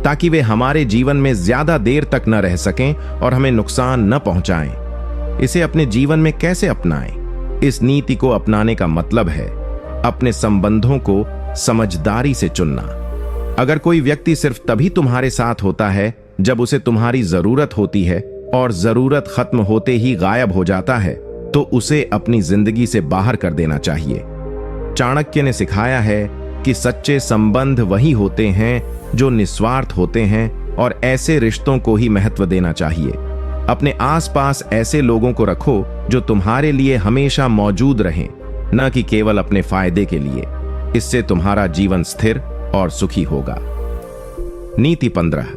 ताकि वे हमारे जीवन में ज्यादा देर तक न रह सकें और हमें नुकसान न पहुंचाएं। इसे अपने जीवन में कैसे अपनाएं? इस नीति को अपनाने का मतलब है अपने संबंधों को समझदारी से चुनना। अगर कोई व्यक्ति सिर्फ तभी तुम्हारे साथ होता है जब उसे तुम्हारी जरूरत होती है और जरूरत खत्म होते ही गायब हो जाता है, तो उसे अपनी जिंदगी से बाहर कर देना चाहिए। चाणक्य ने सिखाया है कि सच्चे संबंध वही होते हैं जो निस्वार्थ होते हैं और ऐसे रिश्तों को ही महत्व देना चाहिए। अपने आसपास ऐसे लोगों को रखो जो तुम्हारे लिए हमेशा मौजूद रहें, न कि केवल अपने फायदे के लिए। इससे तुम्हारा जीवन स्थिर और सुखी होगा। नीति 15,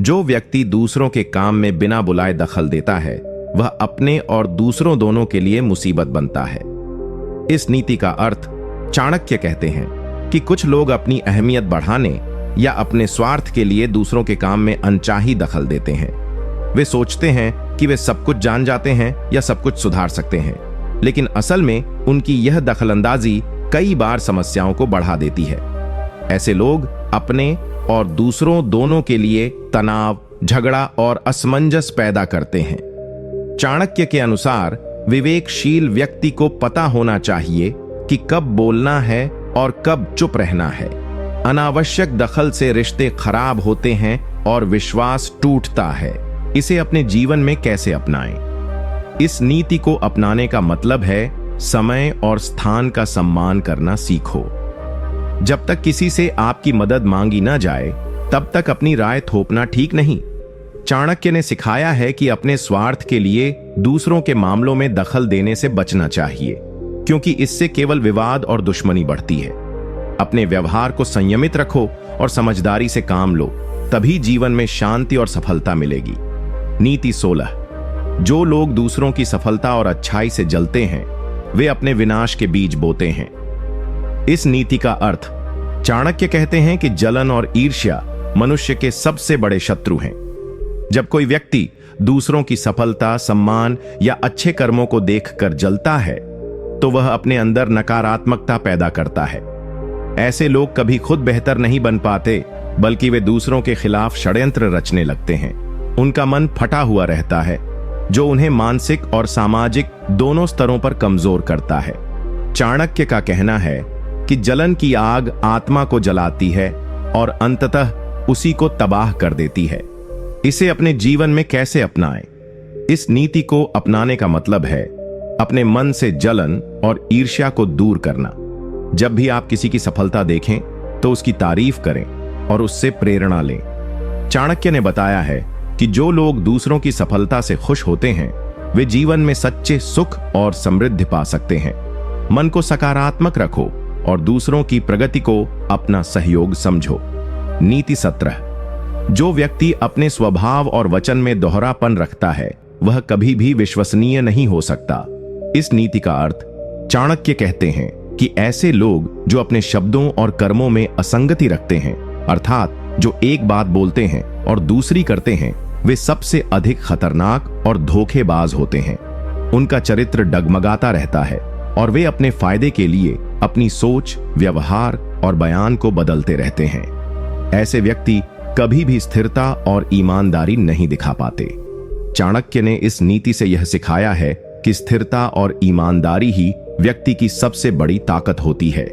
जो व्यक्ति दूसरों के काम में बिना बुलाए दखल देता है, वह अपने और दूसरों दोनों के लिए मुसीबत बनता है। इस नीति का अर्थ, चाणक्य कहते हैं कि कुछ लोग अपनी अहमियत बढ़ाने या अपने स्वार्थ के लिए दूसरों के काम में अनचाही दखल देते हैं। वे सोचते हैं कि वे सब कुछ जान जाते हैं या सब कुछ सुधार सकते हैं, लेकिन असल में उनकी यह दखलंदाजी कई बार समस्याओं को बढ़ा देती है। ऐसे लोग अपने और दूसरों दोनों के लिए तनाव, झगड़ा और असमंजस पैदा करते हैं। चाणक्य के अनुसार विवेकशील व्यक्ति को पता होना चाहिए कि कब बोलना है और कब चुप रहना है। अनावश्यक दखल से रिश्ते खराब होते हैं और विश्वास टूटता है। इसे अपने जीवन में कैसे अपनाएं? इस नीति को अपनाने का मतलब है समय और स्थान का सम्मान करना सीखो। जब तक किसी से आपकी मदद मांगी ना जाए, तब तक अपनी राय थोपना ठीक नहीं। चाणक्य ने सिखाया है कि अपने स्वार्थ के लिए दूसरों के मामलों में दखल देने से बचना चाहिए, क्योंकि इससे केवल विवाद और दुश्मनी बढ़ती है। अपने व्यवहार को संयमित रखो और समझदारी से काम लो, तभी जीवन में शांति और सफलता मिलेगी। नीति 16। जो लोग दूसरों की सफलता और अच्छाई से जलते हैं, वे अपने विनाश के बीज बोते हैं। इस नीति का अर्थ, चाणक्य कहते हैं कि जलन और ईर्ष्या मनुष्य के सबसे बड़े शत्रु हैं। जब कोई व्यक्ति दूसरों की सफलता, सम्मान या अच्छे कर्मों को देखकर जलता है, तो वह अपने अंदर नकारात्मकता पैदा करता है। ऐसे लोग कभी खुद बेहतर नहीं बन पाते, बल्कि वे दूसरों के खिलाफ षड्यंत्र रचने लगते हैं। उनका मन फटा हुआ रहता है, जो उन्हें मानसिक और सामाजिक दोनों स्तरों पर कमजोर करता है। चाणक्य का कहना है कि जलन की आग आत्मा को जलाती है और अंततः उसी को तबाह कर देती है। इसे अपने जीवन में कैसे अपनाएं? इस नीति को अपनाने का मतलब है अपने मन से जलन और ईर्ष्या को दूर करना। जब भी आप किसी की सफलता देखें, तो उसकी तारीफ करें और उससे प्रेरणा लें। चाणक्य ने बताया है कि जो लोग दूसरों की सफलता से खुश होते हैं, वे जीवन में सच्चे सुख और समृद्धि पा सकते हैं। मन को सकारात्मक रखो और दूसरों की प्रगति को अपना सहयोग समझो। नीति 17। जो व्यक्ति अपने स्वभाव और वचन में दोहरापन रखता है, वह कभी भी विश्वसनीय नहीं हो सकता। इस नीति का अर्थ, चाणक्य कहते हैं कि ऐसे लोग जो अपने शब्दों और कर्मों में असंगति रखते हैं, अर्थात जो एक बात बोलते हैं और दूसरी करते हैं, वे सबसे अधिक खतरनाक और धोखेबाज होते हैं। उनका चरित्र डगमगाता रहता है और वे अपने फायदे के लिए अपनी सोच, व्यवहार और बयान को बदलते रहते हैं। ऐसे व्यक्ति कभी भी स्थिरता और ईमानदारी नहीं दिखा पाते। चाणक्य ने इस नीति से यह सिखाया है कि स्थिरता और ईमानदारी ही व्यक्ति की सबसे बड़ी ताकत होती है।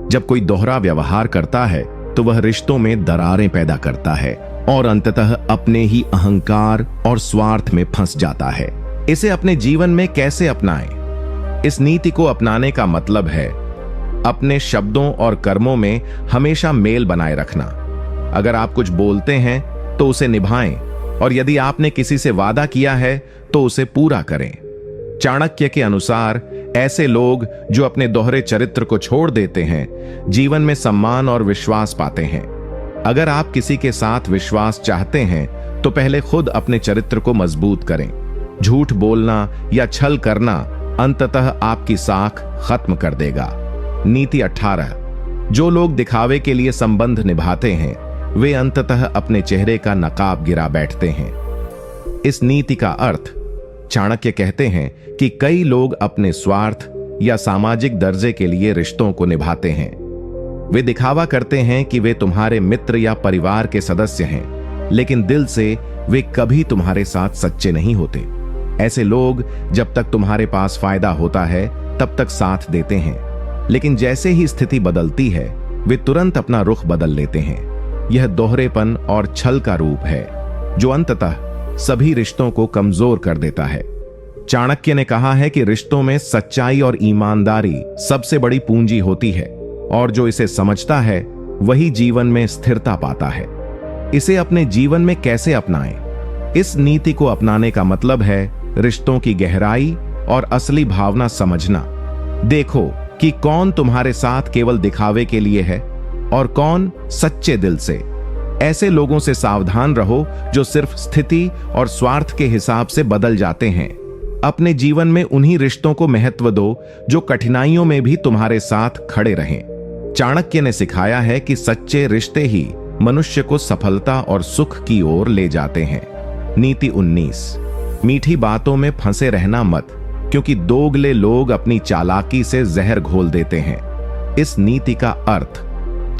जब कोई दोहरा व्यवहार करता है, तो वह रिश्तों में दरारें पैदा करता है और अंततः अपने ही अहंकार और स्वार्थ में फंस जाता है। इसे अपने जीवन में कैसे अपनाएं? इस नीति को अपनाने का मतलब है अपने शब्दों और कर्मों में हमेशा मेल बनाए रखना। अगर आप कुछ बोलते हैं तो उसे निभाएं, और यदि आपने किसी से वादा किया है तो उसे पूरा करें। चाणक्य के अनुसार ऐसे लोग जो अपने दोहरे चरित्र को छोड़ देते हैं, जीवन में सम्मान और विश्वास पाते हैं। अगर आप किसी के साथ विश्वास चाहते हैं, तो पहले खुद अपने चरित्र को मजबूत करें। झूठ बोलना या छल करना अंततः आपकी साख खत्म कर देगा। नीति 18। जो लोग दिखावे के लिए संबंध निभाते हैं, वे अंततः अपने चेहरे का नकाब गिरा बैठते हैं। इस नीति का अर्थ, चाणक्य कहते हैं कि कई लोग अपने स्वार्थ या सामाजिक दर्जे के लिए रिश्तों को निभाते हैं। वे दिखावा करते हैं कि वे तुम्हारे मित्र या परिवार के सदस्य हैं, लेकिन दिल से वे कभी तुम्हारे साथ सच्चे नहीं होते। ऐसे लोग जब तक तुम्हारे पास फायदा होता है, तब तक साथ देते हैं, लेकिन जैसे ही स्थिति बदलती है, वे तुरंत अपना रुख बदल लेते हैं। यह दोहरेपन और छल का रूप है, जो अंततः सभी रिश्तों को कमजोर कर देता है। चाणक्य ने कहा है कि रिश्तों में सच्चाई और ईमानदारी सबसे बड़ी पूंजी होती है, और जो इसे समझता है वही जीवन में स्थिरता पाता है। इसे अपने जीवन में कैसे अपनाएं? इस नीति को अपनाने का मतलब है रिश्तों की गहराई और असली भावना समझना। देखो कि कौन तुम्हारे साथ केवल दिखावे के लिए है और कौन सच्चे दिल से। ऐसे लोगों से सावधान रहो जो सिर्फ स्थिति और स्वार्थ के हिसाब से बदल जाते हैं। अपने जीवन में उन्हीं रिश्तों को महत्व दो जो कठिनाइयों में भी तुम्हारे साथ खड़े रहें। चाणक्य ने सिखाया है कि सच्चे रिश्ते ही मनुष्य को सफलता और सुख की ओर ले जाते हैं। नीति 19। मीठी बातों में फंसे रहना मत, क्योंकि दोगले लोग अपनी चालाकी से जहर घोल देते हैं। इस नीति का अर्थ,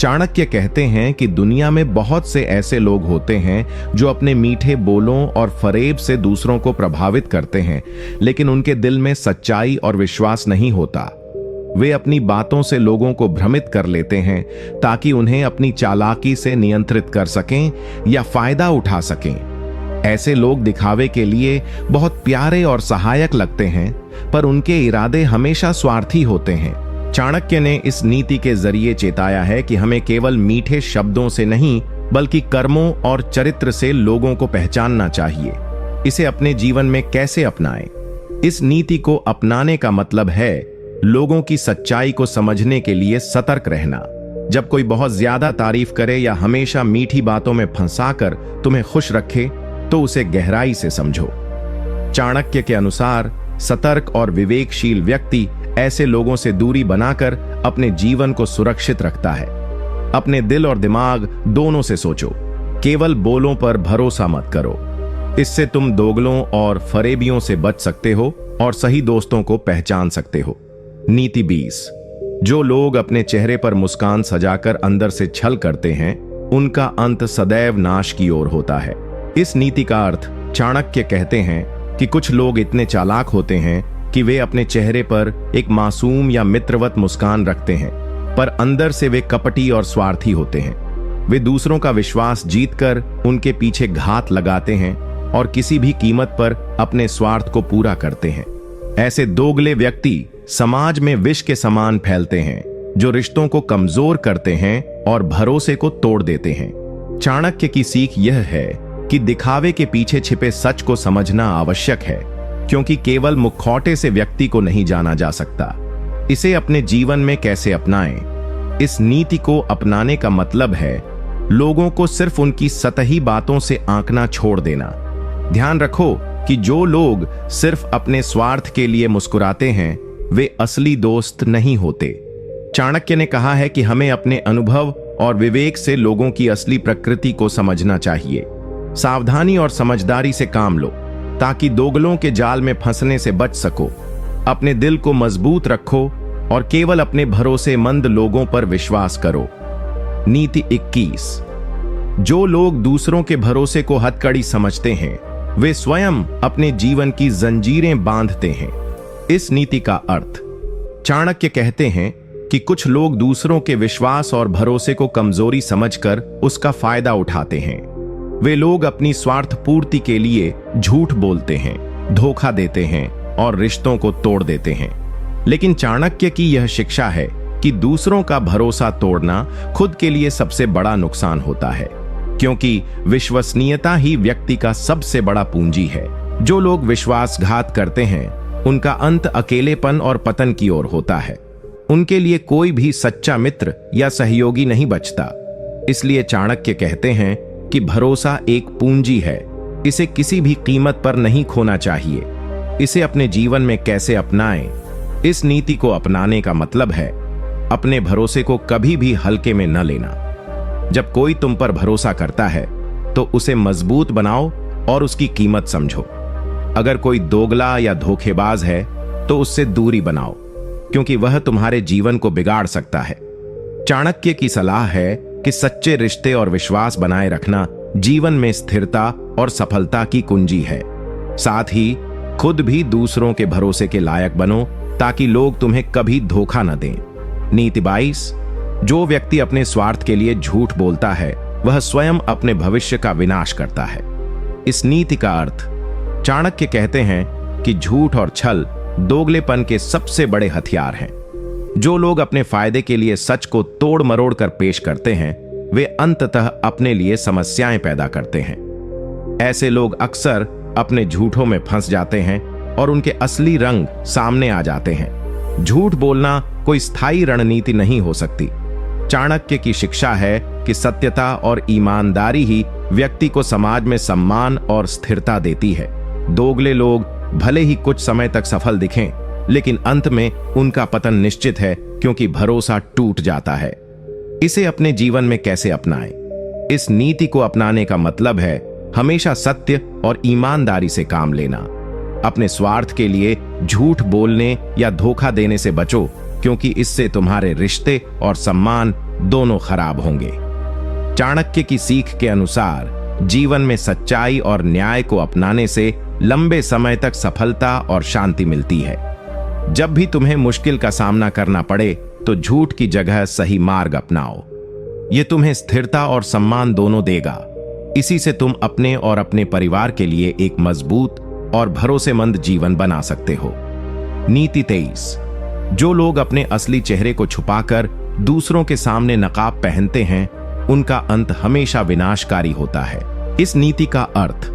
चाणक्य कहते हैं कि दुनिया में बहुत से ऐसे लोग होते हैं जो अपने मीठे बोलों और फरेब से दूसरों को प्रभावित करते हैं, लेकिन उनके दिल में सच्चाई और विश्वास नहीं होता। वे अपनी बातों से लोगों को भ्रमित कर लेते हैं ताकि उन्हें अपनी चालाकी से नियंत्रित कर सकें या फायदा उठा सकें। ऐसे लोग दिखावे के लिए बहुत प्यारे और सहायक लगते हैं, पर उनके इरादे हमेशा स्वार्थी होते हैं। चाणक्य ने इस नीति के जरिए चेताया है कि हमें केवल मीठे शब्दों से नहीं बल्कि कर्मों और चरित्र से लोगों को पहचानना चाहिए। इसे अपने जीवन में कैसे अपनाएं? इस नीति को अपनाने का मतलब है लोगों की सच्चाई को समझने के लिए सतर्क रहना। जब कोई बहुत ज्यादा तारीफ करे या हमेशा मीठी बातों में फंसाकर तुम्हें खुश रखे तो उसे गहराई से समझो। चाणक्य के अनुसार सतर्क और विवेकशील व्यक्ति ऐसे लोगों से दूरी बनाकर अपने जीवन को सुरक्षित रखता है। अपने दिल और दिमाग दोनों से सोचो, केवल बोलों पर भरोसा मत करो। इससे तुम दोगलों और फरेबियों से बच सकते हो और सही दोस्तों को पहचान सकते हो। नीति 20। जो लोग अपने चेहरे पर मुस्कान सजाकर अंदर से छल करते हैं, उनका अंत सदैव नाश की ओर होता है। इस नीति का अर्थ चाणक्य कहते हैं कि कुछ लोग इतने चालाक होते हैं कि वे अपने चेहरे पर एक मासूम या मित्रवत मुस्कान रखते हैं, पर अंदर से वे कपटी और स्वार्थी होते हैं। वे दूसरों का विश्वास जीतकर उनके पीछे घात लगाते हैं और किसी भी कीमत पर अपने स्वार्थ को पूरा करते हैं। ऐसे दोगले व्यक्ति समाज में विष के समान फैलते हैं, जो रिश्तों को कमजोर करते हैं और भरोसे को तोड़ देते हैं। चाणक्य की सीख यह है कि दिखावे के पीछे छिपे सच को समझना आवश्यक है, क्योंकि केवल मुखौटे से व्यक्ति को नहीं जाना जा सकता। इसे अपने जीवन में कैसे अपनाएं? इस नीति को अपनाने का मतलब है लोगों को सिर्फ उनकी सतही बातों से आंकना छोड़ देना। ध्यान रखो कि जो लोग सिर्फ अपने स्वार्थ के लिए मुस्कुराते हैं, वे असली दोस्त नहीं होते। चाणक्य ने कहा है कि हमें अपने अनुभव और विवेक से लोगों की असली प्रकृति को समझना चाहिए। सावधानी और समझदारी से काम लो ताकि दोगलों के जाल में फंसने से बच सको। अपने दिल को मजबूत रखो और केवल अपने भरोसेमंद लोगों पर विश्वास करो। नीति 21। जो लोग दूसरों के भरोसे को हथकड़ी समझते हैं, वे स्वयं अपने जीवन की जंजीरें बांधते हैं। इस नीति का अर्थ चाणक्य कहते हैं कि कुछ लोग दूसरों के विश्वास और भरोसे को कमजोरी समझकर उसका फायदा उठाते हैं। वे लोग अपनी स्वार्थ पूर्ति के लिए झूठ बोलते हैं, धोखा देते हैं और रिश्तों को तोड़ देते हैं। लेकिन चाणक्य की यह शिक्षा है कि दूसरों का भरोसा तोड़ना खुद के लिए सबसे बड़ा नुकसान होता है, क्योंकि विश्वसनीयता ही व्यक्ति का सबसे बड़ा पूंजी है। जो लोग विश्वासघात करते हैं, उनका अंत अकेलेपन और पतन की ओर होता है। उनके लिए कोई भी सच्चा मित्र या सहयोगी नहीं बचता। इसलिए चाणक्य कहते हैं कि भरोसा एक पूंजी है, इसे किसी भी कीमत पर नहीं खोना चाहिए। इसे अपने जीवन में कैसे अपनाएं? इस नीति को अपनाने का मतलब है अपने भरोसे को कभी भी हल्के में न लेना। जब कोई तुम पर भरोसा करता है तो उसे मजबूत बनाओ और उसकी कीमत समझो। अगर कोई दोगला या धोखेबाज है तो उससे दूरी बनाओ, क्योंकि वह तुम्हारे जीवन को बिगाड़ सकता है। चाणक्य की सलाह है कि सच्चे रिश्ते और विश्वास बनाए रखना जीवन में स्थिरता और सफलता की कुंजी है। साथ ही खुद भी दूसरों के भरोसे के लायक बनो ताकि लोग तुम्हें कभी धोखा न दें। नीति 22। जो व्यक्ति अपने स्वार्थ के लिए झूठ बोलता है, वह स्वयं अपने भविष्य का विनाश करता है। इस नीति का अर्थ चाणक्य कहते हैं कि झूठ और छल दोगलेपन के सबसे बड़े हथियार हैं। जो लोग अपने फायदे के लिए सच को तोड़ मरोड़ कर पेश करते हैं, वे अंततः अपने लिए समस्याएं पैदा करते हैं। ऐसे लोग अक्सर अपने झूठों में फंस जाते हैं और उनके असली रंग सामने आ जाते हैं। झूठ बोलना कोई स्थायी रणनीति नहीं हो सकती। चाणक्य की शिक्षा है कि सत्यता और ईमानदारी ही व्यक्ति को समाज में सम्मान और स्थिरता देती है। दोगले लोग भले ही कुछ समय तक सफल दिखें, लेकिन अंत में उनका पतन निश्चित है, क्योंकि भरोसा टूट जाता है। इसे अपने जीवन में कैसे अपनाएं? इस नीति को अपनाने का मतलब है हमेशा सत्य और ईमानदारी से काम लेना। अपने स्वार्थ के लिए झूठ बोलने या धोखा देने से बचो, क्योंकि इससे तुम्हारे रिश्ते और सम्मान दोनों खराब होंगे। चाणक्य की सीख के अनुसार जीवन में सच्चाई और न्याय को अपनाने से लंबे समय तक सफलता और शांति मिलती है। जब भी तुम्हें मुश्किल का सामना करना पड़े तो झूठ की जगह सही मार्ग अपनाओ। यह तुम्हें स्थिरता और सम्मान दोनों देगा। इसी से तुम अपने और अपने परिवार के लिए एक मजबूत और भरोसेमंद जीवन बना सकते हो। नीति 23। जो लोग अपने असली चेहरे को छुपाकर दूसरों के सामने नकाब पहनते हैं, उनका अंत हमेशा विनाशकारी होता है। इस नीति का अर्थ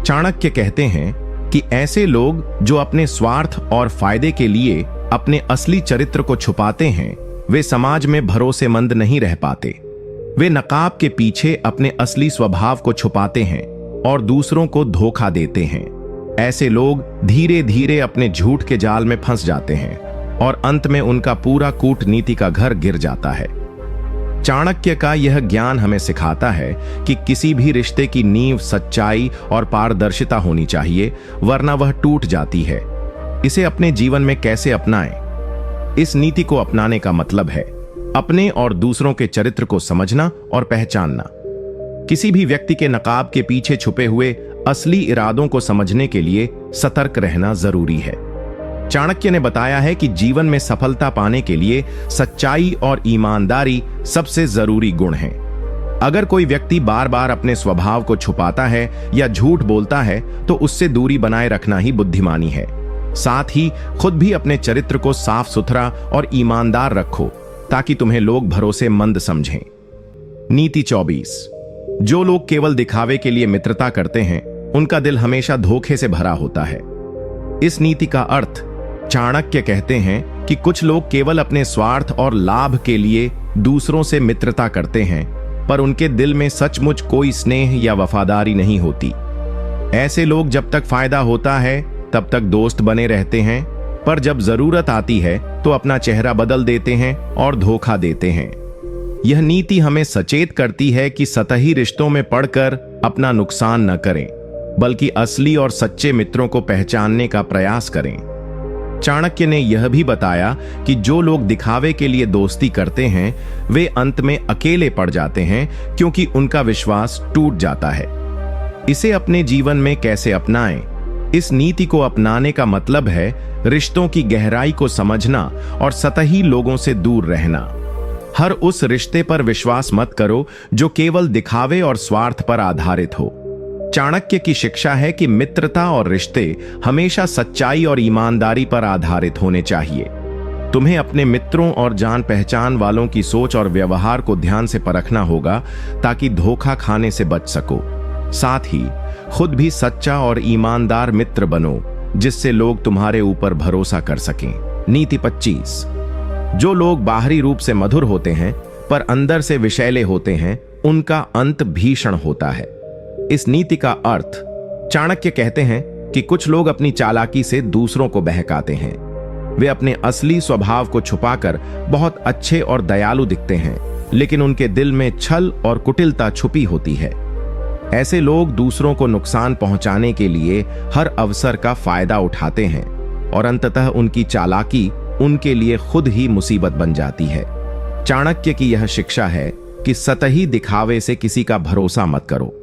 चाणक्य कहते हैं कि ऐसे लोग जो अपने स्वार्थ और फायदे के लिए अपने असली चरित्र को छुपाते हैं, वे समाज में भरोसेमंद नहीं रह पाते। वे नकाब के पीछे अपने असली स्वभाव को छुपाते हैं और दूसरों को धोखा देते हैं। ऐसे लोग धीरे धीरे अपने झूठ के जाल में फंस जाते हैं और अंत में उनका पूरा कूटनीति का घर गिर जाता है। चाणक्य का यह ज्ञान हमें सिखाता है कि किसी भी रिश्ते की नींव सच्चाई और पारदर्शिता होनी चाहिए, वरना वह टूट जाती है। इसे अपने जीवन में कैसे अपनाएं? इस नीति को अपनाने का मतलब है अपने और दूसरों के चरित्र को समझना और पहचानना। किसी भी व्यक्ति के नकाब के पीछे छुपे हुए असली इरादों को समझने के लिए सतर्क रहना जरूरी है। चाणक्य ने बताया है कि जीवन में सफलता पाने के लिए सच्चाई और ईमानदारी सबसे जरूरी गुण हैं। अगर कोई व्यक्ति बार बार अपने स्वभाव को छुपाता है या झूठ बोलता है तो उससे दूरी बनाए रखना ही बुद्धिमानी है। साथ ही खुद भी अपने चरित्र को साफ सुथरा और ईमानदार रखो ताकि तुम्हें लोग भरोसेमंद समझें। नीति 24। जो लोग केवल दिखावे के लिए मित्रता करते हैं, उनका दिल हमेशा धोखे से भरा होता है। इस नीति का अर्थ चाणक्य कहते हैं कि कुछ लोग केवल अपने स्वार्थ और लाभ के लिए दूसरों से मित्रता करते हैं, पर उनके दिल में सचमुच कोई स्नेह या वफादारी नहीं होती। ऐसे लोग जब तक फायदा होता है तब तक दोस्त बने रहते हैं, पर जब जरूरत आती है तो अपना चेहरा बदल देते हैं और धोखा देते हैं। यह नीति हमें सचेत करती है कि सतही रिश्तों में पड़कर अपना नुकसान न करें, बल्कि असली और सच्चे मित्रों को पहचानने का प्रयास करें। चाणक्य ने यह भी बताया कि जो लोग दिखावे के लिए दोस्ती करते हैं, वे अंत में अकेले पड़ जाते हैं क्योंकि उनका विश्वास टूट जाता है। इसे अपने जीवन में कैसे अपनाएं? इस नीति को अपनाने का मतलब है रिश्तों की गहराई को समझना और सतही लोगों से दूर रहना। हर उस रिश्ते पर विश्वास मत करो जो केवल दिखावे और स्वार्थ पर आधारित हो। चाणक्य की शिक्षा है कि मित्रता और रिश्ते हमेशा सच्चाई और ईमानदारी पर आधारित होने चाहिए। तुम्हें अपने मित्रों और जान पहचान वालों की सोच और व्यवहार को ध्यान से परखना होगा ताकि धोखा खाने से बच सको। साथ ही खुद भी सच्चा और ईमानदार मित्र बनो, जिससे लोग तुम्हारे ऊपर भरोसा कर सकें। नीति 25। जो लोग बाहरी रूप से मधुर होते हैं पर अंदर से विषैले होते हैं, उनका अंत भीषण होता है। इस नीति का अर्थ चाणक्य कहते हैं कि कुछ लोग अपनी चालाकी से दूसरों को बहकाते हैं। वे अपने असली स्वभाव को छुपाकर बहुत अच्छे और दयालु दिखते हैं, लेकिन उनके दिल में छल और कुटिलता छुपी होती है। ऐसे लोग दूसरों को नुकसान पहुंचाने के लिए हर अवसर का फायदा उठाते हैं और अंततः उनकी चालाकी उनके लिए खुद ही मुसीबत बन जाती है। चाणक्य की यह शिक्षा है कि सतही दिखावे से किसी का भरोसा मत करो,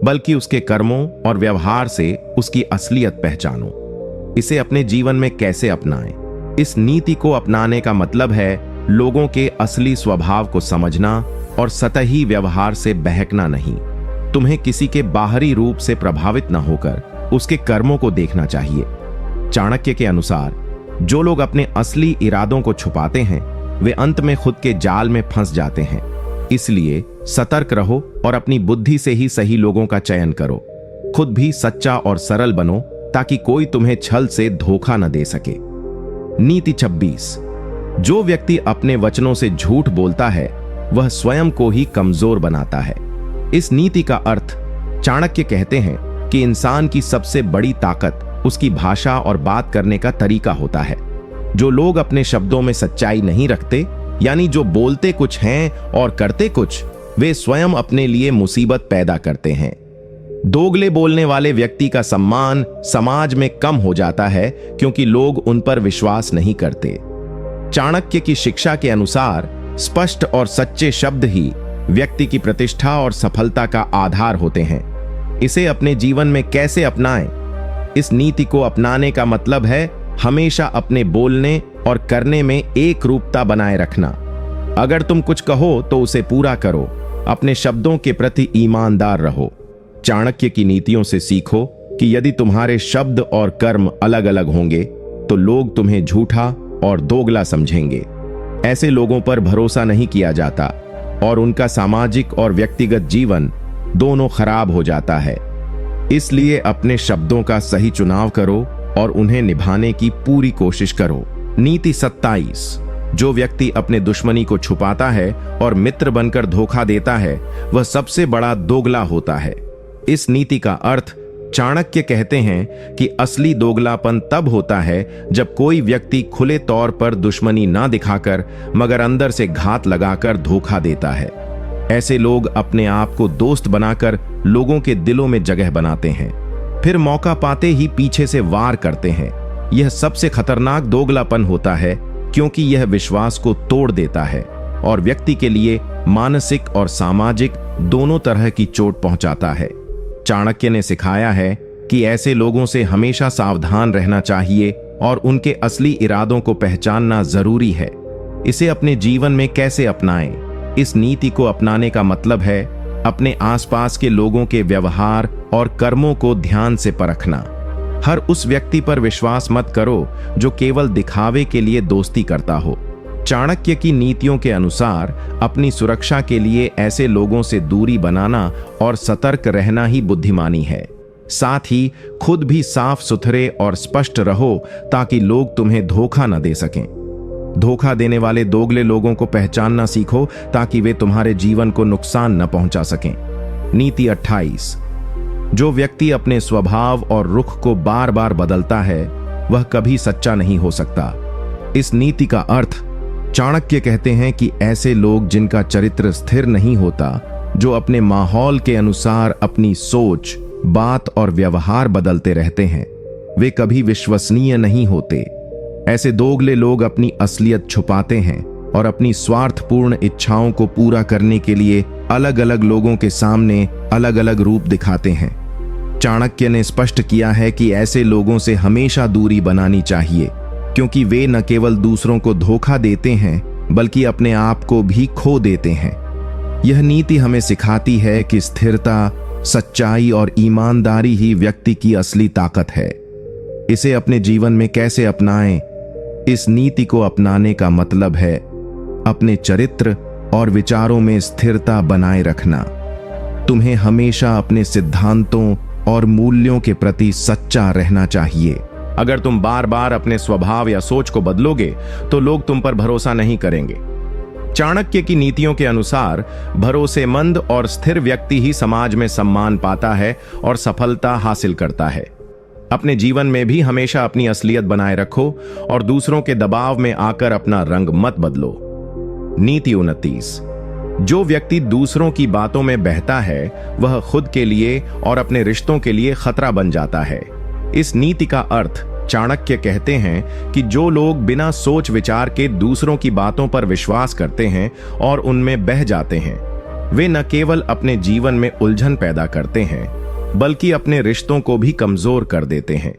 बल्कि उसके कर्मों और व्यवहार से उसकी असलियत पहचानो। इसे अपने जीवन में कैसे अपनाएं? इस नीति को अपनाने का मतलब है लोगों के असली स्वभाव को समझना और सतही व्यवहार से बहकना नहीं। तुम्हें किसी के बाहरी रूप से प्रभावित न होकर उसके कर्मों को देखना चाहिए। चाणक्य के अनुसार जो लोग अपने असली इरादों को छुपाते हैं, वे अंत में खुद के जाल में फंस जाते हैं। इसलिए सतर्क रहो और अपनी बुद्धि से ही सही लोगों का चयन करो। खुद भी सच्चा और सरल बनो ताकि कोई तुम्हें छल से धोखा न दे सके। नीति 26। जो व्यक्ति अपने वचनों से झूठ बोलता है, वह स्वयं को ही कमजोर बनाता है। इस नीति का अर्थ चाणक्य कहते हैं कि इंसान की सबसे बड़ी ताकत उसकी भाषा और बात करने का तरीका होता है। जो लोग अपने शब्दों में सच्चाई नहीं रखते, यानी जो बोलते कुछ हैं और करते कुछ, वे स्वयं अपने लिए मुसीबत पैदा करते हैं। दोगले बोलने वाले व्यक्ति का सम्मान समाज में कम हो जाता है क्योंकि लोग उन पर विश्वास नहीं करते। चाणक्य की शिक्षा के अनुसार स्पष्ट और सच्चे शब्द ही व्यक्ति की प्रतिष्ठा और सफलता का आधार होते हैं। इसे अपने जीवन में कैसे अपनाएं? इस नीति को अपनाने का मतलब है हमेशा अपने बोलने और करने में एक रूपता बनाए रखना। अगर तुम कुछ कहो तो उसे पूरा करो, अपने शब्दों के प्रति ईमानदार रहो। चाणक्य की नीतियों से सीखो कि यदि तुम्हारे शब्द और कर्म अलग अलग होंगे तो लोग तुम्हें झूठा और दोगला समझेंगे। ऐसे लोगों पर भरोसा नहीं किया जाता और उनका सामाजिक और व्यक्तिगत जीवन दोनों खराब हो जाता है। इसलिए अपने शब्दों का सही चुनाव करो और उन्हें निभाने की पूरी कोशिश करो। नीति 27। जो व्यक्ति अपने दुश्मनी को छुपाता है और मित्र बनकर धोखा देता है वह सबसे बड़ा दोगला होता है। इस नीति का अर्थ चाणक्य कहते हैं कि असली दोगलापन तब होता है जब कोई व्यक्ति खुले तौर पर दुश्मनी ना दिखाकर मगर अंदर से घात लगाकर धोखा देता है। ऐसे लोग अपने आप को दोस्त बनाकर लोगों के दिलों में जगह बनाते हैं, फिर मौका पाते ही पीछे से वार करते हैं। यह सबसे खतरनाक दोगलापन होता है क्योंकि यह विश्वास को तोड़ देता है और व्यक्ति के लिए मानसिक और सामाजिक दोनों तरह की चोट पहुंचाता है। चाणक्य ने सिखाया है कि ऐसे लोगों से हमेशा सावधान रहना चाहिए और उनके असली इरादों को पहचानना जरूरी है। इसे अपने जीवन में कैसे अपनाएं? इस नीति को अपनाने का मतलब है अपने आसपास के लोगों के व्यवहार और कर्मों को ध्यान से परखना। हर उस व्यक्ति पर विश्वास मत करो जो केवल दिखावे के लिए दोस्ती करता हो। चाणक्य की नीतियों के अनुसार अपनी सुरक्षा के लिए ऐसे लोगों से दूरी बनाना और सतर्क रहना ही बुद्धिमानी है। साथ ही खुद भी साफ सुथरे और स्पष्ट रहो ताकि लोग तुम्हें धोखा न दे सकें। धोखा देने वाले दोगले लोगों को पहचानना सीखो ताकि वे तुम्हारे जीवन को नुकसान न पहुंचा सकें। नीति 28। जो व्यक्ति अपने स्वभाव और रुख को बार बार बदलता है वह कभी सच्चा नहीं हो सकता। इस नीति का अर्थ चाणक्य कहते हैं कि ऐसे लोग जिनका चरित्र स्थिर नहीं होता, जो अपने माहौल के अनुसार अपनी सोच, बात और व्यवहार बदलते रहते हैं, वे कभी विश्वसनीय नहीं होते। ऐसे दोगले लोग अपनी असलियत छुपाते हैं और अपनी स्वार्थपूर्ण इच्छाओं को पूरा करने के लिए अलग अलग लोगों के सामने अलग अलग रूप दिखाते हैं। चाणक्य ने स्पष्ट किया है कि ऐसे लोगों से हमेशा दूरी बनानी चाहिए क्योंकि वे न केवल दूसरों को धोखा देते हैं बल्कि अपने आप को भी खो देते हैं। यह नीति हमें सिखाती है कि स्थिरता, सच्चाई और ईमानदारी ही व्यक्ति की असली ताकत है। इसे अपने जीवन में कैसे अपनाएं? इस नीति को अपनाने का मतलब है अपने चरित्र और विचारों में स्थिरता बनाए रखना। तुम्हें हमेशा अपने सिद्धांतों और मूल्यों के प्रति सच्चा रहना चाहिए। अगर तुम बार बार अपने स्वभाव या सोच को बदलोगे तो लोग तुम पर भरोसा नहीं करेंगे। चाणक्य की नीतियों के अनुसार भरोसेमंद और स्थिर व्यक्ति ही समाज में सम्मान पाता है और सफलता हासिल करता है। अपने जीवन में भी हमेशा अपनी असलियत बनाए रखो और दूसरों के दबाव में आकर अपना रंग मत बदलो। नीति 29। जो व्यक्ति दूसरों की बातों में बहता है वह खुद के लिए और अपने रिश्तों के लिए खतरा बन जाता है। इस नीति का अर्थ चाणक्य कहते हैं कि जो लोग बिना सोच विचार के दूसरों की बातों पर विश्वास करते हैं और उनमें बह जाते हैं, वे न केवल अपने जीवन में उलझन पैदा करते हैं बल्कि अपने रिश्तों को भी कमजोर कर देते हैं।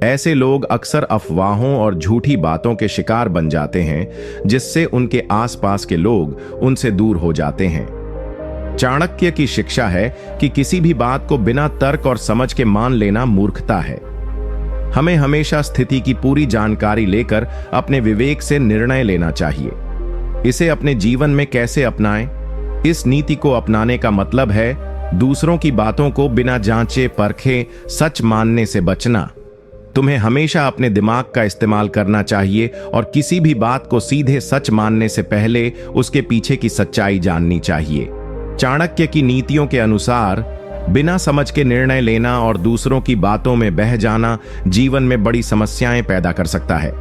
ऐसे लोग अक्सर अफवाहों और झूठी बातों के शिकार बन जाते हैं जिससे उनके आसपास के लोग उनसे दूर हो जाते हैं। चाणक्य की शिक्षा है कि किसी भी बात को बिना तर्क और समझ के मान लेना मूर्खता है। हमें हमेशा स्थिति की पूरी जानकारी लेकर अपने विवेक से निर्णय लेना चाहिए। इसे अपने जीवन में कैसे अपनाएं? इस नीति को अपनाने का मतलब है दूसरों की बातों को बिना जांचे परखे सच मानने से बचना। तुम्हें हमेशा अपने दिमाग का इस्तेमाल करना चाहिए और किसी भी बात को सीधे सच मानने से पहले उसके पीछे की सच्चाई जाननी चाहिए। चाणक्य की नीतियों के अनुसार बिना समझ के निर्णय लेना और दूसरों की बातों में बह जाना जीवन में बड़ी समस्याएं पैदा कर सकता है।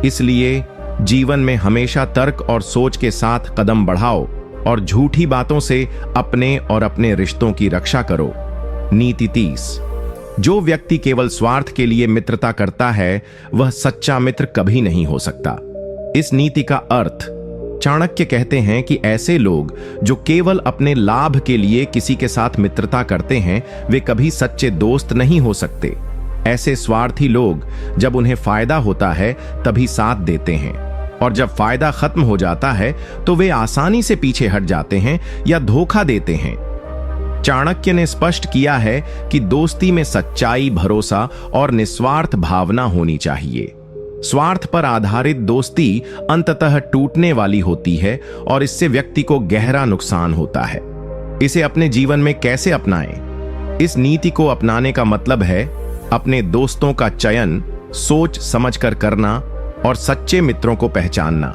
इसलिए जीवन में हमेशा तर्क और सोच के साथ कदम बढ़ाओ और झूठी बातों से अपने और अपने रिश्तों की रक्षा करो। नीति 30। जो व्यक्ति केवल स्वार्थ के लिए मित्रता करता है वह सच्चा मित्र कभी नहीं हो सकता। इस नीति का अर्थ चाणक्य कहते हैं कि ऐसे लोग जो केवल अपने लाभ के लिए किसी के साथ मित्रता करते हैं, वे कभी सच्चे दोस्त नहीं हो सकते। ऐसे स्वार्थी लोग जब उन्हें फायदा होता है तभी साथ देते हैं, और जब फायदा खत्म हो जाता है तो वे आसानी से पीछे हट जाते हैं या धोखा देते हैं। चाणक्य ने स्पष्ट किया है कि दोस्ती में सच्चाई, भरोसा और निस्वार्थ भावना होनी चाहिए। स्वार्थ पर आधारित दोस्ती अंततः टूटने वाली होती है और इससे व्यक्ति को गहरा नुकसान होता है। इसे अपने जीवन में कैसे अपनाएं? इस नीति को अपनाने का मतलब है अपने दोस्तों का चयन सोच समझकर करना और सच्चे मित्रों को पहचानना।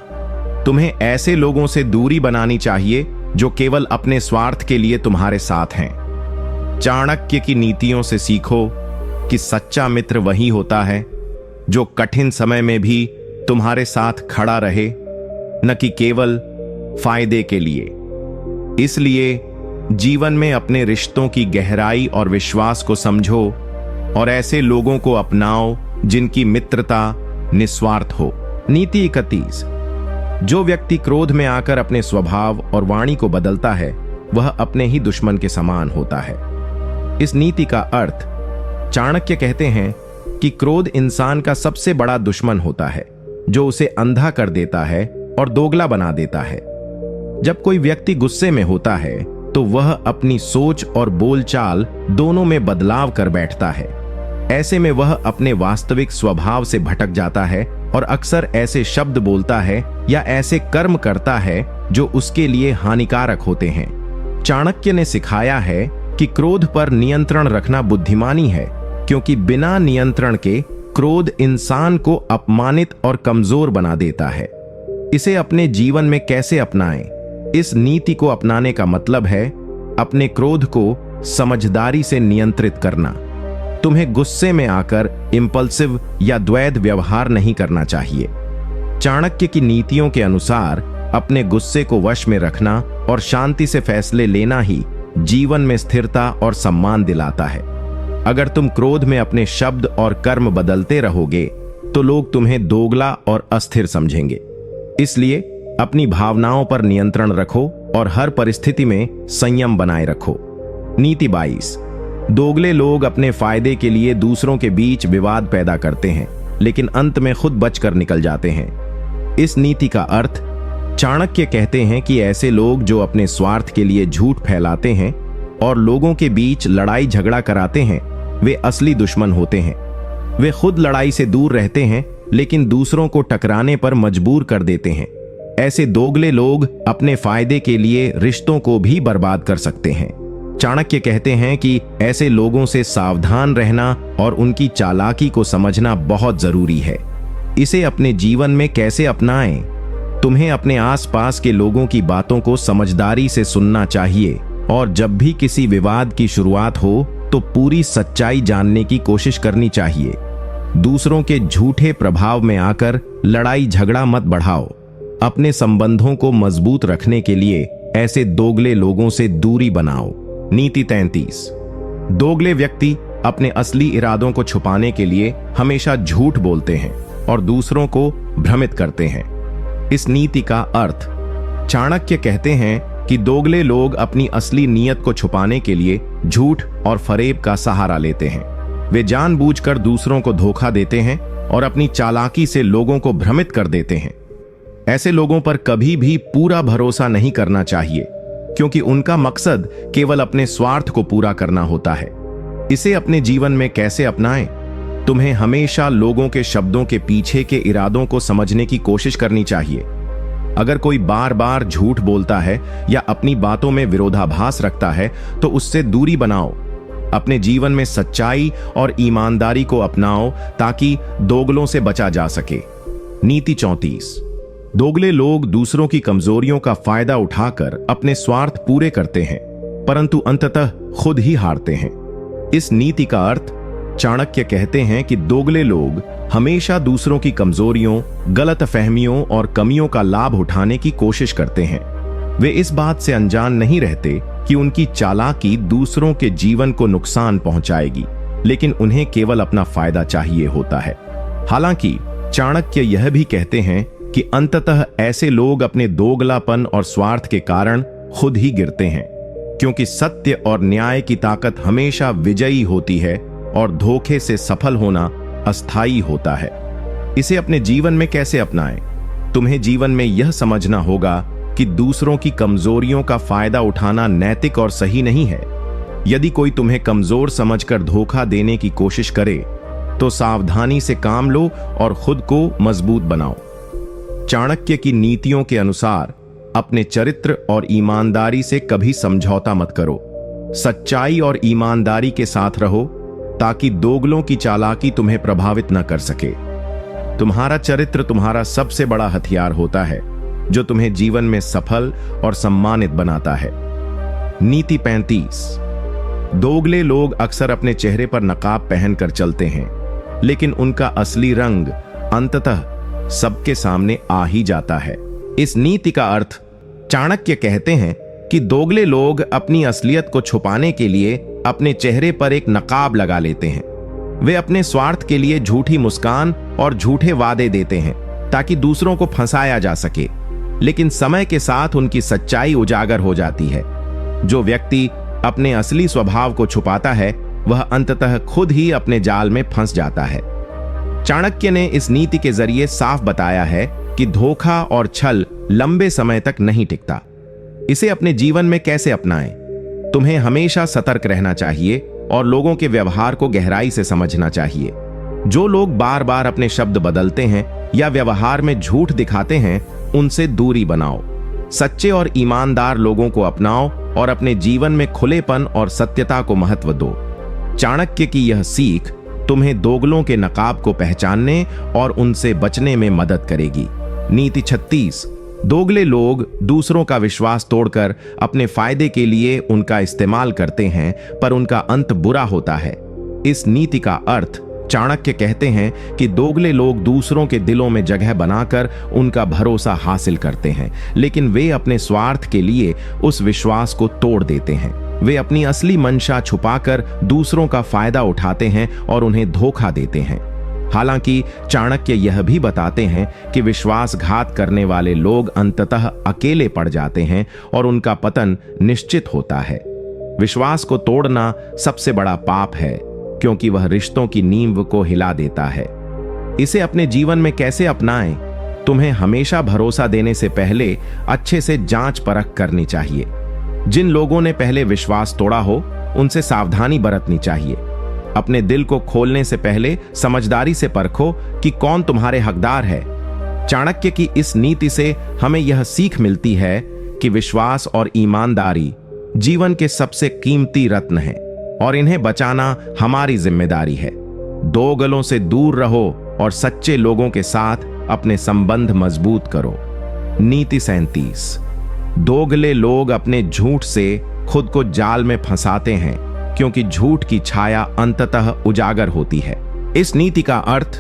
तुम्हें ऐसे लोगों से दूरी बनानी चाहिए जो केवल अपने स्वार्थ के लिए तुम्हारे साथ हैं। चाणक्य की नीतियों से सीखो कि सच्चा मित्र वही होता है जो कठिन समय में भी तुम्हारे साथ खड़ा रहे, न कि केवल फायदे के लिए। इसलिए जीवन में अपने रिश्तों की गहराई और विश्वास को समझो और ऐसे लोगों को अपनाओ जिनकी मित्रता निस्वार्थ हो। नीति 31। जो व्यक्ति क्रोध में आकर अपने स्वभाव और वाणी को बदलता है, वह अपने ही दुश्मन के समान होता है। इस नीति का अर्थ, चाणक्य कहते हैं कि क्रोध इंसान का सबसे बड़ा दुश्मन होता है, जो उसे अंधा कर देता है और दोगला बना देता है। जब कोई व्यक्ति गुस्से में होता है तो वह अपनी सोच और बोलचाल दोनों में बदलाव कर बैठता है। ऐसे में वह अपने वास्तविक स्वभाव से भटक जाता है और अक्सर ऐसे शब्द बोलता है या ऐसे कर्म करता है जो उसके लिए हानिकारक होते हैं। चाणक्य ने सिखाया है कि क्रोध पर नियंत्रण रखना बुद्धिमानी है, क्योंकि बिना नियंत्रण के क्रोध इंसान को अपमानित और कमजोर बना देता है। इसे अपने जीवन में कैसे अपनाएं? इस नीति को अपनाने का मतलब है अपने क्रोध को समझदारी से नियंत्रित करना। तुम्हें गुस्से में आकर इंपल्सिव या द्वैध व्यवहार नहीं करना चाहिए। चाणक्य की नीतियों के अनुसार अपने गुस्से को वश में रखना और शांति से फैसले लेना ही जीवन में स्थिरता और सम्मान दिलाता है। अगर तुम क्रोध में अपने शब्द और कर्म बदलते रहोगे तो लोग तुम्हें दोगला और अस्थिर समझेंगे। इसलिए अपनी भावनाओं पर नियंत्रण रखो और हर परिस्थिति में संयम बनाए रखो। नीति 22। दोगले लोग अपने फायदे के लिए दूसरों के बीच विवाद पैदा करते हैं, लेकिन अंत में खुद बचकर निकल जाते हैं। इस नीति का अर्थ, चाणक्य कहते हैं कि ऐसे लोग जो अपने स्वार्थ के लिए झूठ फैलाते हैं और लोगों के बीच लड़ाई झगड़ा कराते हैं, वे असली दुश्मन होते हैं। वे खुद लड़ाई से दूर रहते हैं लेकिन दूसरों को टकराने पर मजबूर कर देते हैं। ऐसे दोगले लोग अपने फायदे के लिए रिश्तों को भी बर्बाद कर सकते हैं। चाणक्य कहते हैं कि ऐसे लोगों से सावधान रहना और उनकी चालाकी को समझना बहुत जरूरी है। इसे अपने जीवन में कैसे अपनाएं? तुम्हें अपने आसपास के लोगों की बातों को समझदारी से सुनना चाहिए और जब भी किसी विवाद की शुरुआत हो तो पूरी सच्चाई जानने की कोशिश करनी चाहिए। दूसरों के झूठे प्रभाव में आकर लड़ाई झगड़ा मत बढ़ाओ। अपने संबंधों को मजबूत रखने के लिए ऐसे दोगले लोगों से दूरी बनाओ। नीति 33। दोगले व्यक्ति अपने असली इरादों को छुपाने के लिए हमेशा झूठ बोलते हैं और दूसरों को भ्रमित करते हैं। इस नीति का अर्थ, चाणक्य कहते हैं कि दोगले लोग अपनी असली नीयत को छुपाने के लिए झूठ और फरेब का सहारा लेते हैं। वे जानबूझकर दूसरों को धोखा देते हैं और अपनी चालाकी से लोगों को भ्रमित कर देते हैं। ऐसे लोगों पर कभी भी पूरा भरोसा नहीं करना चाहिए, क्योंकि उनका मकसद केवल अपने स्वार्थ को पूरा करना होता है। इसे अपने जीवन में कैसे अपनाएं? तुम्हें हमेशा लोगों के शब्दों के पीछे के इरादों को समझने की कोशिश करनी चाहिए। अगर कोई बार बार झूठ बोलता है या अपनी बातों में विरोधाभास रखता है तो उससे दूरी बनाओ। अपने जीवन में सच्चाई और ईमानदारी को अपनाओ ताकि दोगलों से बचा जा सके। नीति 34। दोगले लोग दूसरों की कमजोरियों का फायदा उठाकर अपने स्वार्थ पूरे करते हैं, परंतु अंततः खुद ही हारते हैं। इस नीति का अर्थ, चाणक्य कहते हैं कि दोगले लोग हमेशा दूसरों की कमजोरियों, गलतफहमियों और कमियों का लाभ उठाने की कोशिश करते हैं। वे इस बात से अनजान नहीं रहते कि उनकी चालाकी दूसरों के जीवन को नुकसान पहुंचाएगी, लेकिन उन्हें केवल अपना फायदा चाहिए होता है। हालांकि चाणक्य यह भी कहते हैं कि अंततः ऐसे लोग अपने दोगलापन और स्वार्थ के कारण खुद ही गिरते हैं, क्योंकि सत्य और न्याय की ताकत हमेशा विजयी होती है और धोखे से सफल होना अस्थायी होता है। इसे अपने जीवन में कैसे अपनाएं? तुम्हें जीवन में यह समझना होगा कि दूसरों की कमजोरियों का फायदा उठाना नैतिक और सही नहीं है। यदि कोई तुम्हें कमजोर समझकर धोखा देने की कोशिश करे तो सावधानी से काम लो और खुद को मजबूत बनाओ। चाणक्य की नीतियों के अनुसार अपने चरित्र और ईमानदारी से कभी समझौता मत करो। सच्चाई और ईमानदारी के साथ रहो ताकि दोगलों की चालाकी तुम्हें प्रभावित न कर सके। तुम्हारा चरित्र तुम्हारा सबसे बड़ा हथियार होता है जो तुम्हें जीवन में सफल और सम्मानित बनाता है। नीति 35। दोगले लोग अक्सर अपने चेहरे पर नकाब पहनकर चलते हैं, लेकिन उनका असली रंग अंततः सबके सामने आ ही जाता है। इस नीति का अर्थ चाणक्य कहते हैं कि दोगले लोग अपनी असलियत को छुपाने के लिए अपने चेहरे पर एक नकाब लगा लेते हैं। वे अपने स्वार्थ के लिए झूठी मुस्कान और झूठे वादे देते हैं ताकि दूसरों को फंसाया जा सके, लेकिन समय के साथ उनकी सच्चाई उजागर हो जाती है। जो व्यक्ति अपने असली स्वभाव को छुपाता है वह अंततः खुद ही अपने जाल में फंस जाता है। चाणक्य ने इस नीति के जरिए साफ बताया है कि धोखा और छल लंबे समय तक नहीं टिकता। इसे अपने जीवन में कैसे अपनाएं? तुम्हें हमेशा सतर्क रहना चाहिए और लोगों के व्यवहार को गहराई से समझना चाहिए। जो लोग बार बार अपने शब्द बदलते हैं या व्यवहार में झूठ दिखाते हैं, उनसे दूरी बनाओ। सच्चे और ईमानदार लोगों को अपनाओ और अपने जीवन में खुलेपन और सत्यता को महत्व दो। चाणक्य की यह सीख तुम्हें दोगलों के नकाब को पहचानने और उनसे बचने में मदद करेगी। नीति 36। दोगले लोग दूसरों का विश्वास तोड़कर अपने फायदे के लिए उनका इस्तेमाल करते हैं, पर उनका अंत बुरा होता है। इस नीति का अर्थ चाणक्य कहते हैं कि दोगले लोग दूसरों के दिलों में जगह बनाकर उनका भरोसा हासिल करते हैं, लेकिन वे अपने स्वार्थ के लिए उस विश्वास को तोड़ देते हैं। वे अपनी असली मंशा छुपाकर दूसरों का फायदा उठाते हैं और उन्हें धोखा देते हैं। हालांकि चाणक्य यह भी बताते हैं कि विश्वासघात करने वाले लोग अंततः अकेले पड़ जाते हैं और उनका पतन निश्चित होता है। विश्वास को तोड़ना सबसे बड़ा पाप है, क्योंकि वह रिश्तों की नींव को हिला देता है। इसे अपने जीवन में कैसे अपनाएं? तुम्हें हमेशा भरोसा देने से पहले अच्छे से जांच परख करनी चाहिए। जिन लोगों ने पहले विश्वास तोड़ा हो, उनसे सावधानी बरतनी चाहिए। अपने दिल को खोलने से पहले समझदारी से परखो कि कौन तुम्हारे हकदार है। चाणक्य की इस नीति से हमें यह सीख मिलती है कि विश्वास और ईमानदारी जीवन के सबसे कीमती रत्न हैं और इन्हें बचाना हमारी जिम्मेदारी है। दोगलों से दूर रहो और सच्चे लोगों के साथ अपने संबंध मजबूत करो। नीति 37। दोगले लोग अपने झूठ से खुद को जाल में फंसाते हैं, क्योंकि झूठ की छाया अंततः उजागर होती है। इस नीति का अर्थ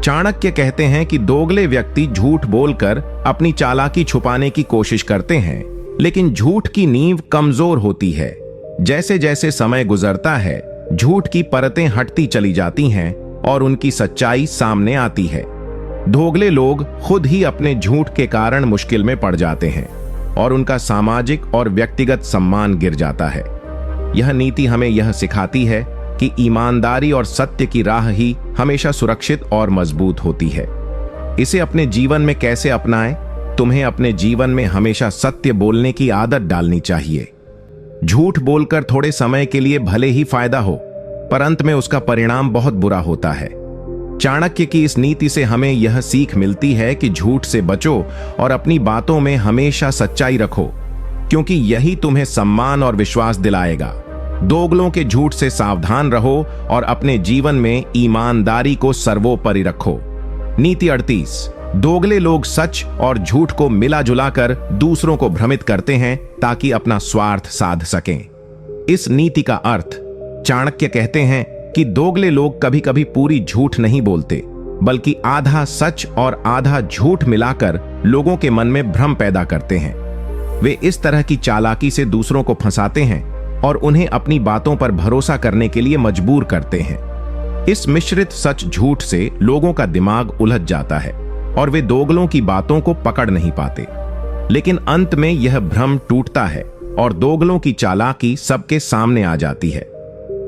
चाणक्य कहते हैं कि दोगले व्यक्ति झूठ बोलकर अपनी चालाकी छुपाने की कोशिश करते हैं, लेकिन झूठ की नींव कमजोर होती है। जैसे जैसे समय गुजरता है, झूठ की परतें हटती चली जाती हैं और उनकी सच्चाई सामने आती है। दोगले लोग खुद ही अपने झूठ के कारण मुश्किल में पड़ जाते हैं और उनका सामाजिक और व्यक्तिगत सम्मान गिर जाता है। यह नीति हमें यह सिखाती है कि ईमानदारी और सत्य की राह ही हमेशा सुरक्षित और मजबूत होती है। इसे अपने जीवन में कैसे अपनाएं? तुम्हें अपने जीवन में हमेशा सत्य बोलने की आदत डालनी चाहिए। झूठ बोलकर थोड़े समय के लिए भले ही फायदा हो, पर अंत में उसका परिणाम बहुत बुरा होता है। चाणक्य की इस नीति से हमें यह सीख मिलती है कि झूठ से बचो और अपनी बातों में हमेशा सच्चाई रखो, क्योंकि यही तुम्हें सम्मान और विश्वास दिलाएगा। दोगलों के झूठ से सावधान रहो और अपने जीवन में ईमानदारी को सर्वोपरि रखो। नीति 38। दोगले लोग सच और झूठ को मिला जुलाकर दूसरों को भ्रमित करते हैं ताकि अपना स्वार्थ साध सकें। इस नीति का अर्थ चाणक्य कहते हैं कि दोगले लोग कभी कभी पूरी झूठ नहीं बोलते, बल्कि आधा सच और आधा झूठ मिलाकर लोगों के मन में भ्रम पैदा करते हैं। वे इस तरह की चालाकी से दूसरों को फंसाते हैं और उन्हें अपनी बातों पर भरोसा करने के लिए मजबूर करते हैं। इस मिश्रित सच झूठ से लोगों का दिमाग उलझ जाता है और वे दोगलों की बातों को पकड़ नहीं पाते। लेकिन अंत में यह भ्रम टूटता है और दोगलों की चालाकी सबके सामने आ जाती है।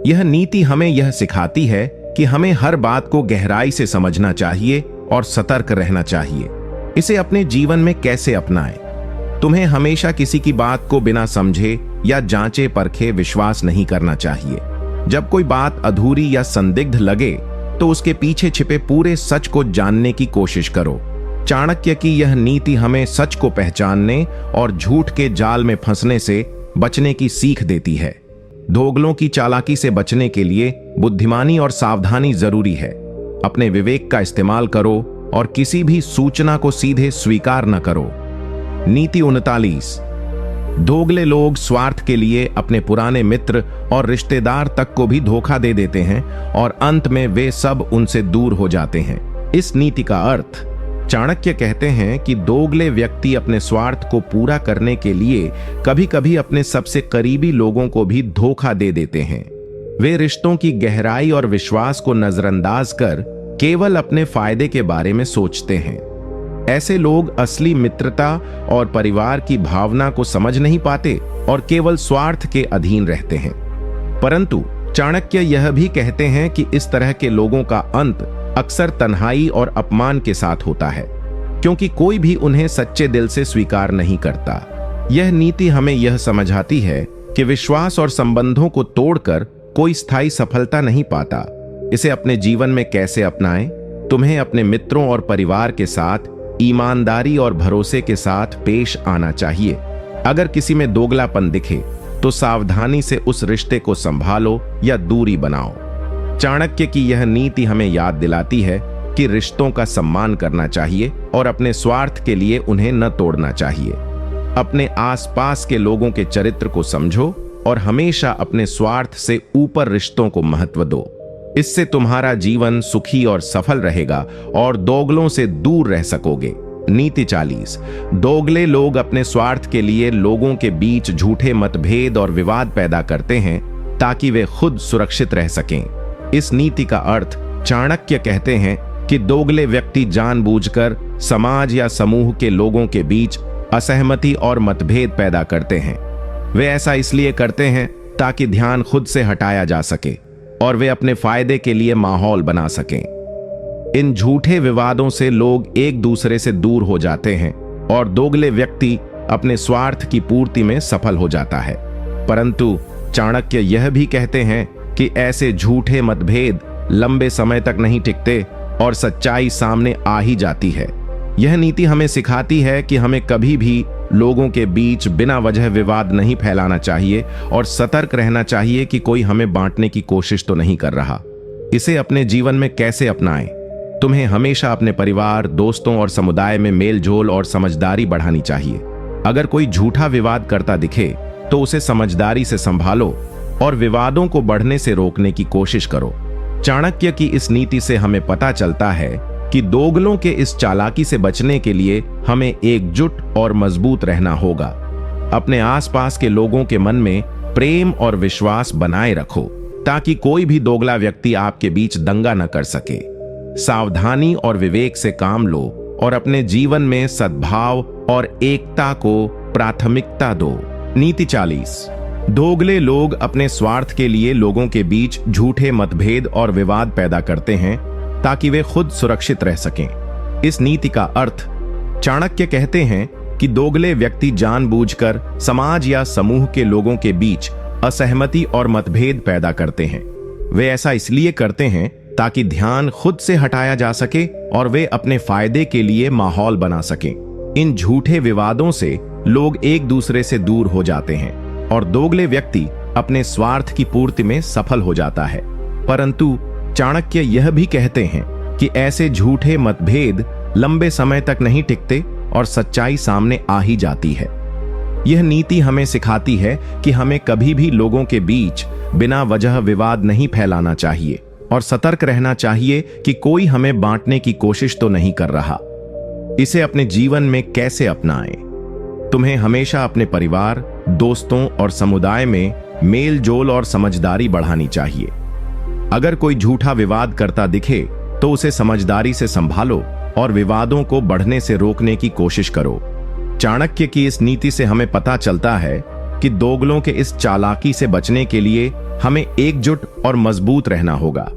यह नीति हमें यह सिखाती है कि हमें हर बात को गहराई से समझना चाहिए और सतर्क रहना चाहिए। इसे अपने जीवन में कैसे अपनाएं? तुम्हें हमेशा किसी की बात को बिना समझे या जांचे परखे विश्वास नहीं करना चाहिए। जब कोई बात अधूरी या संदिग्ध लगे तो उसके पीछे छिपे पूरे सच को जानने की कोशिश करो। चाणक्य की यह नीति हमें सच को पहचानने और झूठ के जाल में फंसने से बचने की सीख देती है। दोगलों की चालाकी से बचने के लिए बुद्धिमानी और सावधानी जरूरी है। अपने विवेक का इस्तेमाल करो और किसी भी सूचना को सीधे स्वीकार न करो। नीति 39। दोगले लोग स्वार्थ के लिए अपने पुराने मित्र और रिश्तेदार तक को भी धोखा दे देते हैं और अंत में वे सब उनसे दूर हो जाते हैं। इस नीति का अर्थ, चाणक्य कहते हैं कि दोगले व्यक्ति अपने स्वार्थ को पूरा करने के लिए कभी कभी अपने सबसे करीबी लोगों को भी धोखा दे देते हैं। वे रिश्तों की गहराई और विश्वास को नजरअंदाज कर केवल अपने फायदे के बारे में सोचते हैं। ऐसे लोग असली मित्रता और परिवार की भावना को समझ नहीं पाते और केवल स्वार्थ के अधीन रहते हैं। परंतु चाणक्य यह भी कहते हैं कि इस तरह के लोगों का अंत अक्सर तन्हाई और अपमान के साथ होता है, क्योंकि कोई भी उन्हें सच्चे दिल से स्वीकार नहीं करता। यह नीति हमें यह समझाती है कि विश्वास और संबंधों को तोड़कर कोई स्थायी सफलता नहीं पाता। इसे अपने जीवन में कैसे अपनाएं? तुम्हें अपने मित्रों और परिवार के साथ ईमानदारी और भरोसे के साथ पेश आना चाहिए। अगर किसी में दोगलापन दिखे तो सावधानी से उस रिश्ते को संभालो या दूरी बनाओ। चाणक्य की यह नीति हमें याद दिलाती है कि रिश्तों का सम्मान करना चाहिए और अपने स्वार्थ के लिए उन्हें न तोड़ना चाहिए। अपने आसपास के लोगों के चरित्र को समझो और हमेशा अपने स्वार्थ से ऊपर रिश्तों को महत्व दो। इससे तुम्हारा जीवन सुखी और सफल रहेगा और दोगलों से दूर रह सकोगे। नीति 40। दोगले लोग अपने स्वार्थ के लिए लोगों के बीच झूठे मतभेद और विवाद पैदा करते हैं ताकि वे खुद सुरक्षित रह सकें। इस नीति का अर्थ, चाणक्य कहते हैं कि दोगले व्यक्ति जानबूझकर समाज या समूह के लोगों के बीच असहमति और मतभेद पैदा करते हैं। वे ऐसा इसलिए करते हैं ताकि ध्यान खुद से हटाया जा सके और वे अपने फायदे के लिए माहौल बना सकें। इन झूठे विवादों से लोग एक दूसरे से दूर हो जाते हैं और दोगले व्यक्ति अपने स्वार्थ की पूर्ति में सफल हो जाता है। परंतु चाणक्य यह भी कहते हैं कि ऐसे झूठे मतभेद लंबे समय तक नहीं टिकते और सच्चाई सामने आ ही जाती है। यह नीति हमें सिखाती है कि हमें कभी भी लोगों के बीच बिना वजह विवाद नहीं फैलाना चाहिए और सतर्क रहना चाहिए कि कोई हमें बांटने की कोशिश तो नहीं कर रहा। इसे अपने जीवन में कैसे अपनाएं? तुम्हें हमेशा अपने परिवार, दोस्तों और समुदाय में मेलजोल और समझदारी बढ़ानी चाहिए। अगर कोई झूठा विवाद करता दिखे तो उसे समझदारी से संभालो और विवादों को बढ़ने से रोकने की कोशिश करो। चाणक्य की इस नीति से हमें पता चलता है कि दोगलों के इस चालाकी से बचने के लिए हमें एकजुट और मजबूत रहना होगा। अपने आसपास के लोगों के मन में प्रेम और विश्वास बनाए रखो ताकि कोई भी दोगला व्यक्ति आपके बीच दंगा न कर सके। सावधानी और विवेक से काम लो और अपने जीवन में सद्भाव और एकता को प्राथमिकता दो। नीति 40। दोगले लोग अपने स्वार्थ के लिए लोगों के बीच झूठे मतभेद और विवाद पैदा करते हैं ताकि वे खुद सुरक्षित रह सकें। इस नीति का अर्थ, चाणक्य कहते हैं कि दोगले व्यक्ति जानबूझकर समाज या समूह के लोगों के बीच असहमति और मतभेद पैदा करते हैं। वे ऐसा इसलिए करते हैं ताकि ध्यान खुद से हटाया जा सके और वे अपने फायदे के लिए माहौल बना सकें। इन झूठे विवादों से लोग एक दूसरे से दूर हो जाते हैं और दोगले व्यक्ति अपने स्वार्थ की पूर्ति में सफल हो जाता है। परंतु चाणक्य यह भी कहते हैं कि ऐसे झूठे मतभेद लंबे समय तक नहीं टिकते और सच्चाई सामने आ ही जाती है। यह नीति हमें सिखाती है कि हमें कभी भी लोगों के बीच बिना वजह विवाद नहीं फैलाना चाहिए और सतर्क रहना चाहिए कि कोई हमें बांटने की कोशिश तो नहीं कर रहा। इसे अपने जीवन में कैसे अपनाएं? तुम्हें हमेशा अपने परिवार, दोस्तों और समुदाय में मेल जोल और समझदारी बढ़ानी चाहिए। अगर कोई झूठा विवाद करता दिखे तो उसे समझदारी से संभालो और विवादों को बढ़ने से रोकने की कोशिश करो। चाणक्य की इस नीति से हमें पता चलता है कि दोगलों के इस चालाकी से बचने के लिए हमें एकजुट और मजबूत रहना होगा।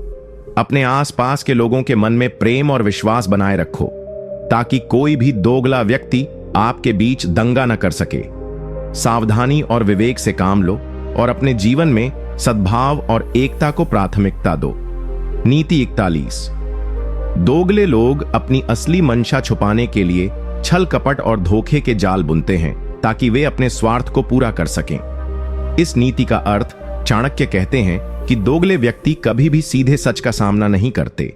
अपने आसपास के लोगों के मन में प्रेम और विश्वास बनाए रखो ताकि कोई भी दोगला व्यक्ति आपके बीच दंगा न कर सके। सावधानी और विवेक से काम लो और अपने जीवन में सद्भाव और एकता को प्राथमिकता दो। नीति 41। दोगले लोग अपनी असली मंशा छुपाने के लिए छल कपट और धोखे के जाल बुनते हैं ताकि वे अपने स्वार्थ को पूरा कर सकें। इस नीति का अर्थ चाणक्य कहते हैं कि दोगले व्यक्ति कभी भी सीधे सच का सामना नहीं करते।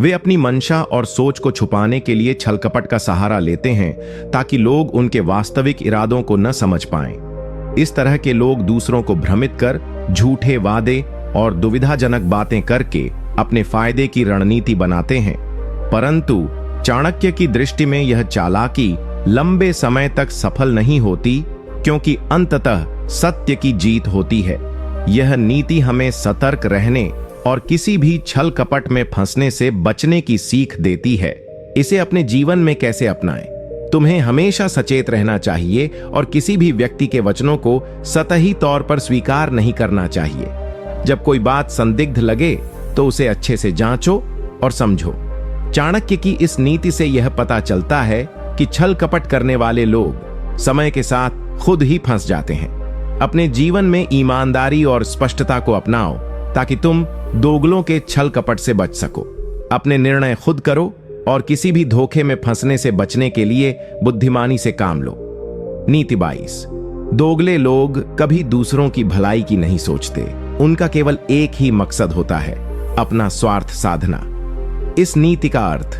वे अपनी मंशा और सोच को छुपाने के लिए छल कपट का सहारा लेते हैं ताकि लोग उनके वास्तविक इरादों को न समझ पाएं। इस तरह के लोग दूसरों को भ्रमित कर झूठे वादे और दुविधाजनक बातें करके अपने फायदे की रणनीति बनाते हैं, परंतु चाणक्य की दृष्टि में यह चालाकी लंबे समय तक सफल नहीं होती, क्योंकि अंततः सत्य की जीत होती है। यह नीति हमें सतर्क रहने और किसी भी छल कपट में फंसने से बचने की सीख देती है। इसे अपने जीवन में कैसे अपनाएं? तुम्हें हमेशा सचेत रहना चाहिए और किसी भी व्यक्ति के वचनों को सतही तौर पर स्वीकार नहीं करना चाहिए। जब कोई बात संदिग्ध लगे तो उसे अच्छे से जांचो और समझो। चाणक्य की इस नीति से यह पता चलता है कि छल कपट करने वाले लोग समय के साथ खुद ही फंस जाते हैं। अपने जीवन में ईमानदारी और स्पष्टता को अपनाओ ताकि तुम दोगलों के छल कपट से बच सको। अपने निर्णय खुद करो और किसी भी धोखे में फंसने से बचने के लिए बुद्धिमानी से काम लो। नीति 22। दोगले लोग कभी दूसरों की भलाई की नहीं सोचते। उनका केवल एक ही मकसद होता है, अपना स्वार्थ साधना। इस नीति का अर्थ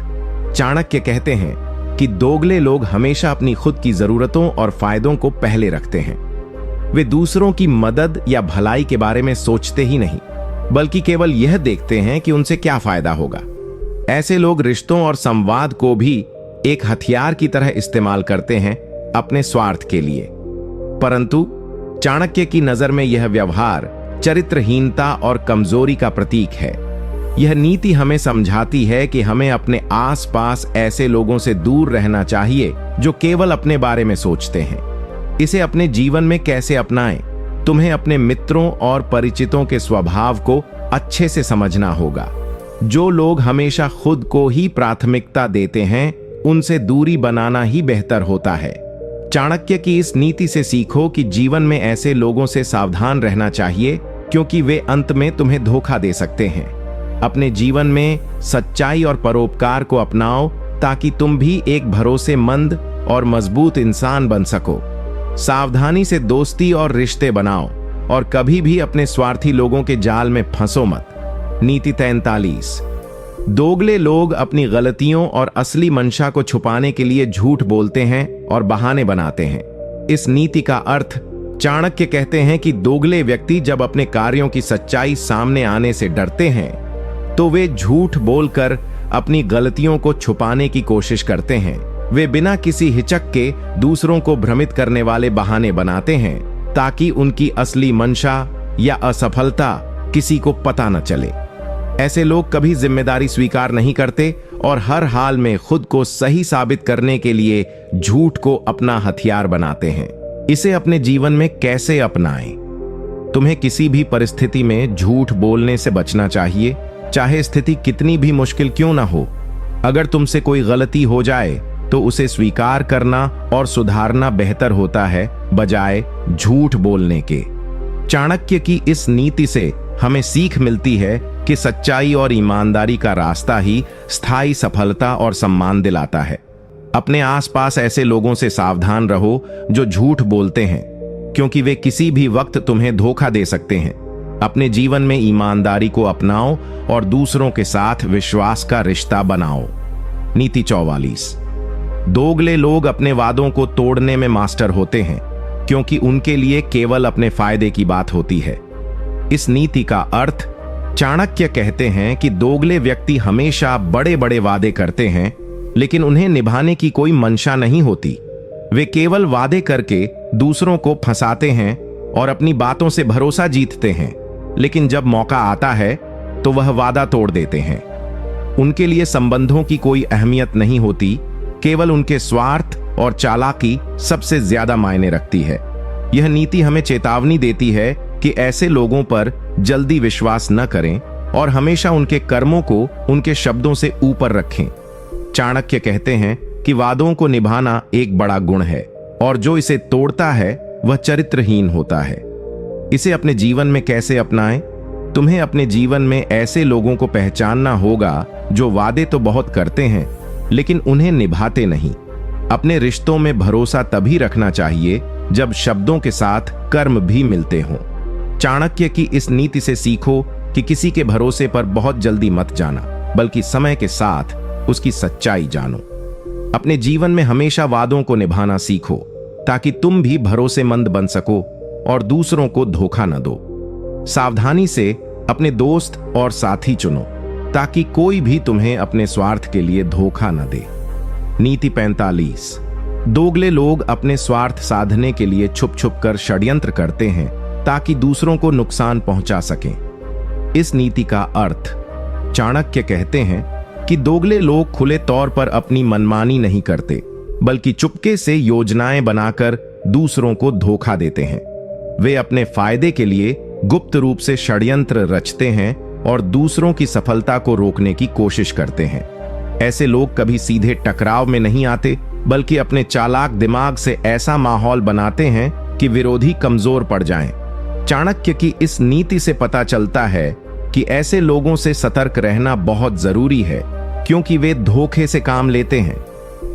चाणक्य कहते हैं कि दोगले लोग हमेशा अपनी खुद की जरूरतों और फायदों को पहले रखते हैं। वे दूसरों की मदद या भलाई के बारे में सोचते ही नहीं, बल्कि केवल यह देखते हैं कि उनसे क्या फायदा होगा। ऐसे लोग रिश्तों और संवाद को भी एक हथियार की तरह इस्तेमाल करते हैं अपने स्वार्थ के लिए। परंतु चाणक्य की नजर में यह व्यवहार चरित्रहीनता और कमजोरी का प्रतीक है। यह नीति हमें समझाती है कि हमें अपने आसपास ऐसे लोगों से दूर रहना चाहिए जो केवल अपने बारे में सोचते हैं। इसे अपने जीवन में कैसे अपनाएं? तुम्हें अपने मित्रों और परिचितों के स्वभाव को अच्छे से समझना होगा। जो लोग हमेशा खुद को ही प्राथमिकता देते हैं, उनसे दूरी बनाना ही बेहतर होता है। चाणक्य की इस नीति से सीखो कि जीवन में ऐसे लोगों से सावधान रहना चाहिए, क्योंकि वे अंत में तुम्हें धोखा दे सकते हैं। अपने जीवन में सच्चाई और परोपकार को अपनाओ ताकि तुम भी एक भरोसेमंद और मजबूत इंसान बन सको। सावधानी से दोस्ती और रिश्ते बनाओ और कभी भी अपने स्वार्थी लोगों के जाल में फंसो मत। नीति 43। दोगले लोग अपनी गलतियों और असली मंशा को छुपाने के लिए झूठ बोलते हैं और बहाने बनाते हैं। इस नीति का अर्थ चाणक्य कहते हैं कि दोगले व्यक्ति जब अपने कार्यों की सच्चाई सामने आने से डरते हैं तो वे झूठ बोलकर अपनी गलतियों को छुपाने की कोशिश करते हैं। वे बिना किसी हिचक के दूसरों को भ्रमित करने वाले बहाने बनाते हैं ताकि उनकी असली मंशा या असफलता किसी को पता न चले। ऐसे लोग कभी जिम्मेदारी स्वीकार नहीं करते और हर हाल में खुद को सही साबित करने के लिए झूठ को अपना हथियार बनाते हैं। इसे अपने जीवन में कैसे अपनाएं? तुम्हें किसी भी परिस्थिति में झूठ बोलने से बचना चाहिए, चाहे स्थिति कितनी भी मुश्किल क्यों ना हो। अगर तुमसे कोई गलती हो जाए तो उसे स्वीकार करना और सुधारना बेहतर होता है, बजाय झूठ बोलने के। चाणक्य की इस नीति से हमें सीख मिलती है कि सच्चाई और ईमानदारी का रास्ता ही स्थायी सफलता और सम्मान दिलाता है। अपने आसपास ऐसे लोगों से सावधान रहो जो झूठ बोलते हैं, क्योंकि वे किसी भी वक्त तुम्हें धोखा दे सकते हैं। अपने जीवन में ईमानदारी को अपनाओ और दूसरों के साथ विश्वास का रिश्ता बनाओ। नीति 44। दोगले लोग अपने वादों को तोड़ने में मास्टर होते हैं, क्योंकि उनके लिए केवल अपने फायदे की बात होती है। इस नीति का अर्थ चाणक्य कहते हैं कि दोगले व्यक्ति हमेशा बड़े बड़े वादे करते हैं, लेकिन उन्हें निभाने की कोई मंशा नहीं होती। वे केवल वादे करके दूसरों को फंसाते हैं और अपनी बातों से भरोसा जीतते हैं, लेकिन जब मौका आता है तो वह वादा तोड़ देते हैं। उनके लिए संबंधों की कोई अहमियत नहीं होती, केवल उनके स्वार्थ और चालाकी सबसे ज्यादा मायने रखती है। यह नीति हमें चेतावनी देती है कि ऐसे लोगों पर जल्दी विश्वास न करें और हमेशा उनके कर्मों को उनके शब्दों से ऊपर रखें। चाणक्य कहते हैं कि वादों को निभाना एक बड़ा गुण है और जो इसे तोड़ता है वह चरित्रहीन होता है। इसे अपने जीवन में कैसे अपनाएं? तुम्हें अपने जीवन में ऐसे लोगों को पहचानना होगा जो वादे तो बहुत करते हैं लेकिन उन्हें निभाते नहीं। अपने रिश्तों में भरोसा तभी रखना चाहिए जब शब्दों के साथ कर्म भी मिलते हों। चाणक्य की इस नीति से सीखो कि किसी के भरोसे पर बहुत जल्दी मत जाना, बल्कि समय के साथ उसकी सच्चाई जानो। अपने जीवन में हमेशा वादों को निभाना सीखो ताकि तुम भी भरोसेमंद बन सको और दूसरों को धोखा न दो। सावधानी से अपने दोस्त और साथी चुनो ताकि कोई भी तुम्हें अपने स्वार्थ के लिए धोखा न दे। नीति 45। दोगले लोग अपने स्वार्थ साधने के लिए छुप छुप कर षड्यंत्र करते हैं ताकि दूसरों को नुकसान पहुंचा सकें। इस नीति का अर्थ चाणक्य कहते हैं कि दोगले लोग खुले तौर पर अपनी मनमानी नहीं करते, बल्कि चुपके से योजनाएं बनाकर दूसरों को धोखा देते हैं। वे अपने फायदे के लिए गुप्त रूप से षड्यंत्र रचते हैं और दूसरों की सफलता को रोकने की कोशिश करते हैं। ऐसे लोग कभी सीधे टकराव में नहीं आते, बल्कि अपने चालाक दिमाग से ऐसा माहौल बनाते हैं कि विरोधी कमजोर पड़ जाएं। चाणक्य की इस नीति से पता चलता है कि ऐसे लोगों से सतर्क रहना बहुत जरूरी है, क्योंकि वे धोखे से काम लेते हैं।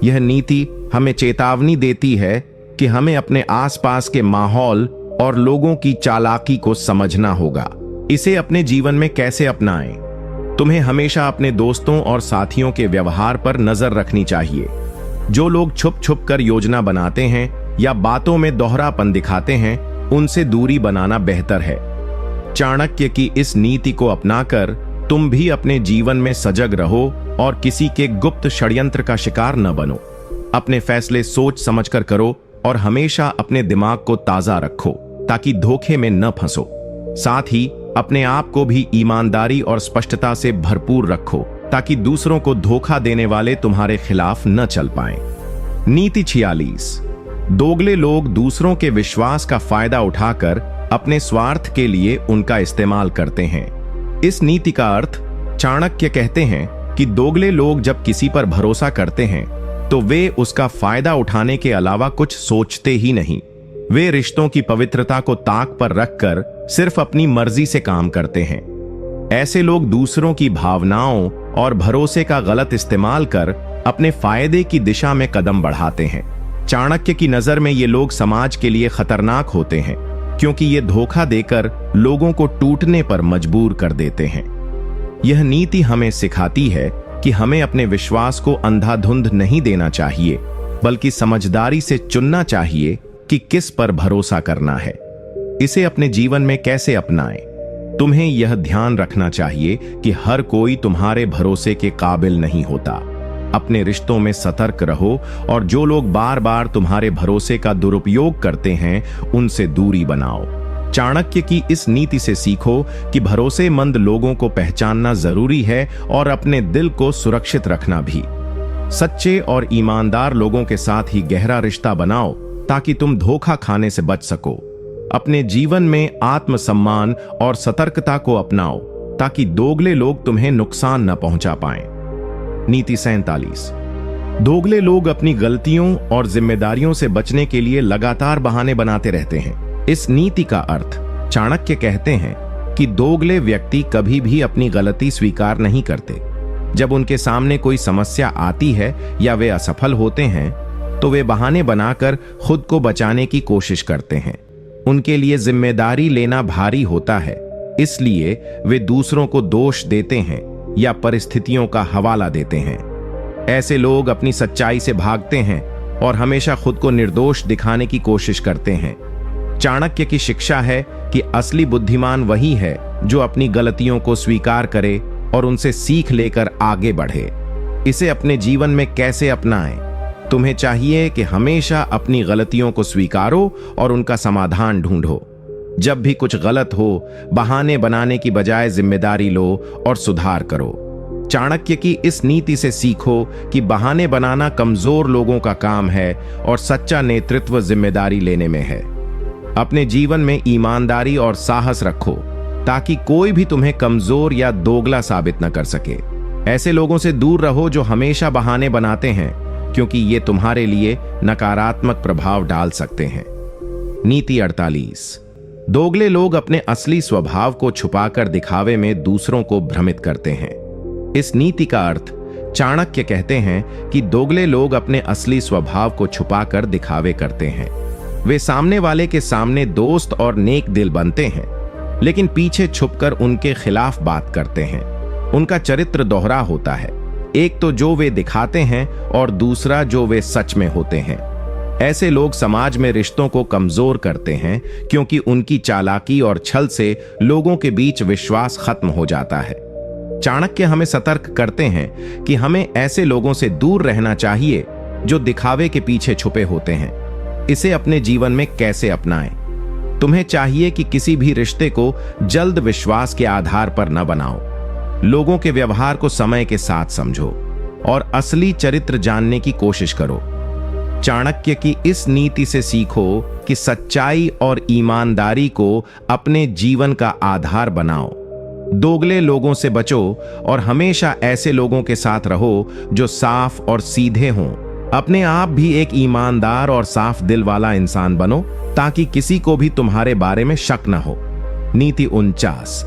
यह नीति हमें चेतावनी देती है कि हमें अपने आसपास के माहौल और लोगों की चालाकी को समझना होगा। इसे अपने जीवन में कैसे अपनाएं? तुम्हें हमेशा अपने दोस्तों और साथियों के व्यवहार पर नजर रखनी चाहिए। जो लोग छुप छुप कर योजना बनाते हैं या बातों में दोहरापन दिखाते हैं, उनसे दूरी बनाना बेहतर है। चाणक्य की इस नीति को अपनाकर तुम भी अपने जीवन में सजग रहो और किसी के गुप्त षड्यंत्र का शिकार न बनो। अपने फैसले सोच समझकर करो और हमेशा अपने दिमाग को ताजा रखो ताकि धोखे में न फंसो। साथ ही अपने आप को भी ईमानदारी और स्पष्टता से भरपूर रखो ताकि दूसरों को धोखा देने वाले तुम्हारे खिलाफ न चल पाएं। नीति 46। दोगले लोग दूसरों के विश्वास का फायदा उठाकर अपने स्वार्थ के लिए उनका इस्तेमाल करते हैं। इस नीति का अर्थ चाणक्य कहते हैं कि दोगले लोग जब किसी पर भरोसा करते हैं तो वे उसका फायदा उठाने के अलावा कुछ सोचते ही नहीं। वे रिश्तों की पवित्रता को ताक पर रखकर सिर्फ अपनी मर्जी से काम करते हैं। ऐसे लोग दूसरों की भावनाओं और भरोसे का गलत इस्तेमाल कर अपने फायदे की दिशा में कदम बढ़ाते हैं। चाणक्य की नजर में ये लोग समाज के लिए खतरनाक होते हैं, क्योंकि ये धोखा देकर लोगों को टूटने पर मजबूर कर देते हैं। यह नीति हमें सिखाती है कि हमें अपने विश्वास को अंधाधुंध नहीं देना चाहिए, बल्कि समझदारी से चुनना चाहिए कि किस पर भरोसा करना है। इसे अपने जीवन में कैसे अपनाएं? तुम्हें यह ध्यान रखना चाहिए कि हर कोई तुम्हारे भरोसे के काबिल नहीं होता। अपने रिश्तों में सतर्क रहो और जो लोग बार बार तुम्हारे भरोसे का दुरुपयोग करते हैं, उनसे दूरी बनाओ। चाणक्य की इस नीति से सीखो कि भरोसेमंद लोगों को पहचानना जरूरी है और अपने दिल को सुरक्षित रखना भी। सच्चे और ईमानदार लोगों के साथ ही गहरा रिश्ता बनाओ ताकि तुम धोखा खाने से बच सको। अपने जीवन में आत्मसम्मान और सतर्कता को अपनाओ ताकि दोगले लोग तुम्हें नुकसान न पहुंचा पाएं। नीति 47। दोगले लोग अपनी गलतियों और जिम्मेदारियों से बचने के लिए लगातार बहाने बनाते रहते हैं। इस नीति का अर्थ चाणक्य कहते हैं कि दोगले व्यक्ति कभी भी अपनी गलती स्वीकार नहीं करते। जब उनके सामने कोई समस्या आती है या वे असफल होते हैं, तो वे बहाने बनाकर खुद को बचाने की कोशिश करते हैं। उनके लिए जिम्मेदारी लेना भारी होता है, इसलिए वे दूसरों को दोष देते हैं या परिस्थितियों का हवाला देते हैं। ऐसे लोग अपनी सच्चाई से भागते हैं और हमेशा खुद को निर्दोष दिखाने की कोशिश करते हैं। चाणक्य की शिक्षा है कि असली बुद्धिमान वही है जो अपनी गलतियों को स्वीकार करे और उनसे सीख लेकर आगे बढ़े। इसे अपने जीवन में कैसे अपनाएं? तुम्हें चाहिए कि हमेशा अपनी गलतियों को स्वीकारो और उनका समाधान ढूंढो। जब भी कुछ गलत हो, बहाने बनाने की बजाय जिम्मेदारी लो और सुधार करो। चाणक्य की इस नीति से सीखो कि बहाने बनाना कमजोर लोगों का काम है और सच्चा नेतृत्व जिम्मेदारी लेने में है। अपने जीवन में ईमानदारी और साहस रखो ताकि कोई भी तुम्हें कमजोर या दोगला साबित न कर सके। ऐसे लोगों से दूर रहो जो हमेशा बहाने बनाते हैं, क्योंकि ये तुम्हारे लिए नकारात्मक प्रभाव डाल सकते हैं। नीति 48। दोगले लोग अपने असली स्वभाव को छुपाकर दिखावे में दूसरों को भ्रमित करते हैं। इस नीति का अर्थ चाणक्य कहते हैं कि दोगले लोग अपने असली स्वभाव को छुपाकर दिखावे करते हैं। वे सामने वाले के सामने दोस्त और नेक दिल बनते हैं, लेकिन पीछे छुपकर उनके खिलाफ बात करते हैं। उनका चरित्र दोहरा होता है, एक तो जो वे दिखाते हैं और दूसरा जो वे सच में होते हैं। ऐसे लोग समाज में रिश्तों को कमजोर करते हैं, क्योंकि उनकी चालाकी और छल से लोगों के बीच विश्वास खत्म हो जाता है। चाणक्य हमें सतर्क करते हैं कि हमें ऐसे लोगों से दूर रहना चाहिए जो दिखावे के पीछे छुपे होते हैं। इसे अपने जीवन में कैसे अपनाएं? तुम्हें चाहिए कि किसी भी रिश्ते को जल्द विश्वास के आधार पर न बनाओ। लोगों के व्यवहार को समय के साथ समझो और असली चरित्र जानने की कोशिश करो। चाणक्य की इस नीति से सीखो कि सच्चाई और ईमानदारी को अपने जीवन का आधार बनाओ। दोगले लोगों से बचो और हमेशा ऐसे लोगों के साथ रहो जो साफ और सीधे हों। अपने आप भी एक ईमानदार और साफ दिल वाला इंसान बनो, ताकि किसी को भी तुम्हारे बारे में शक न हो। नीति 49।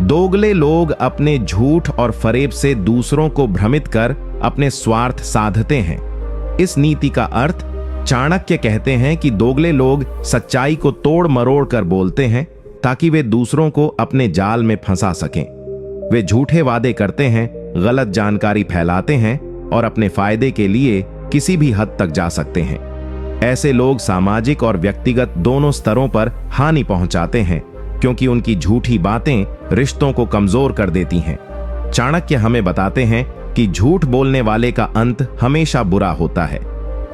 दोगले लोग अपने झूठ और फरेब से दूसरों को भ्रमित कर अपने स्वार्थ साधते हैं। इस नीति का अर्थ चाणक्य कहते हैं कि दोगले लोग सच्चाई को तोड़ मरोड़ कर बोलते हैं ताकि वे दूसरों को अपने जाल में फंसा सकें। वे झूठे वादे करते हैं, गलत जानकारी फैलाते हैं और अपने फायदे के लिए किसी भी हद तक जा सकते हैं। ऐसे लोग सामाजिक और व्यक्तिगत दोनों स्तरों पर हानि पहुंचाते हैं, क्योंकि उनकी झूठी बातें रिश्तों को कमजोर कर देती हैं। चाणक्य हमें बताते हैं कि झूठ बोलने वाले का अंत हमेशा बुरा होता है,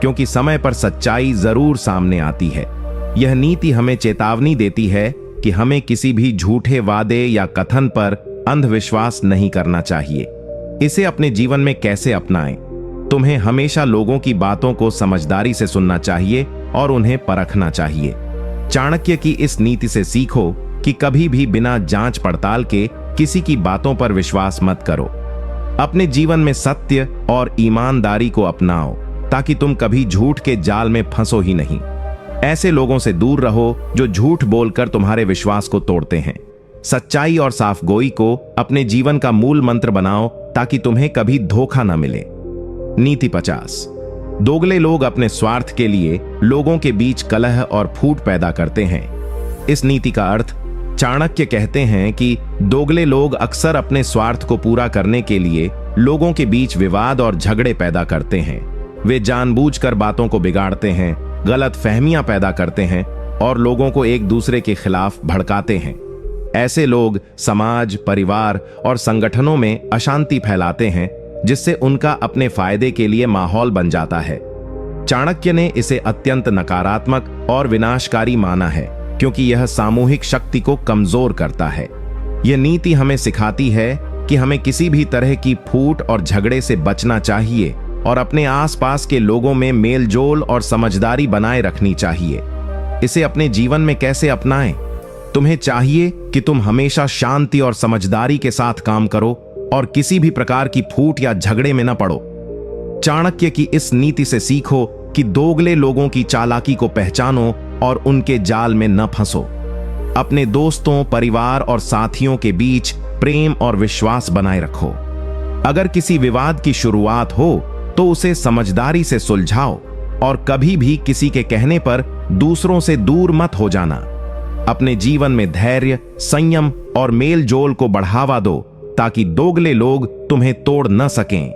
क्योंकि समय पर सच्चाई जरूर सामने आती है। यह नीति हमें चेतावनी देती है कि हमें किसी भी झूठे वादे या कथन पर अंधविश्वास नहीं करना चाहिए। इसे अपने जीवन में कैसे अपनाएं? तुम्हें हमेशा लोगों की बातों को समझदारी से सुनना चाहिए और उन्हें परखना चाहिए। चाणक्य की इस नीति से सीखो कि कभी भी बिना जांच पड़ताल के किसी की बातों पर विश्वास मत करो। अपने जीवन में सत्य और ईमानदारी को अपनाओ, ताकि तुम कभी झूठ के जाल में फंसो ही नहीं। ऐसे लोगों से दूर रहो जो झूठ बोलकर तुम्हारे विश्वास को तोड़ते हैं। सच्चाई और साफगोई को अपने जीवन का मूल मंत्र बनाओ, ताकि तुम्हें कभी धोखा न मिले। नीति 50। दोगले लोग अपने स्वार्थ के लिए लोगों के बीच कलह और फूट पैदा करते हैं। इस नीति का अर्थ चाणक्य कहते हैं कि दोगले लोग अक्सर अपने स्वार्थ को पूरा करने के लिए लोगों के बीच विवाद और झगड़े पैदा करते हैं। वे जानबूझकर बातों को बिगाड़ते हैं, गलत फहमियां पैदा करते हैं और लोगों को एक दूसरे के खिलाफ भड़काते हैं। ऐसे लोग समाज, परिवार और संगठनों में अशांति फैलाते हैं, जिससे उनका अपने फायदे के लिए माहौल बन जाता है। चाणक्य ने इसे अत्यंत नकारात्मक और विनाशकारी माना है, क्योंकि यह सामूहिक शक्ति को कमजोर करता है। यह नीति हमें सिखाती है कि हमें किसी भी तरह की फूट और झगड़े से बचना चाहिए और अपने आसपास के लोगों में मेलजोल और समझदारी बनाए रखनी चाहिए। इसे अपने जीवन में कैसे अपनाएं? तुम्हें चाहिए कि तुम हमेशा शांति और समझदारी के साथ काम करो और किसी भी प्रकार की फूट या झगड़े में न पड़ो। चाणक्य की इस नीति से सीखो कि दोगले लोगों की चालाकी को पहचानो और उनके जाल में न फंसो। अपने दोस्तों, परिवार और साथियों के बीच प्रेम और विश्वास बनाए रखो। अगर किसी विवाद की शुरुआत हो तो उसे समझदारी से सुलझाओ और कभी भी किसी के कहने पर दूसरों से दूर मत हो जाना। अपने जीवन में धैर्य, संयम और मेल जोल को बढ़ावा दो, ताकि दोगले लोग तुम्हें तोड़ न सकें।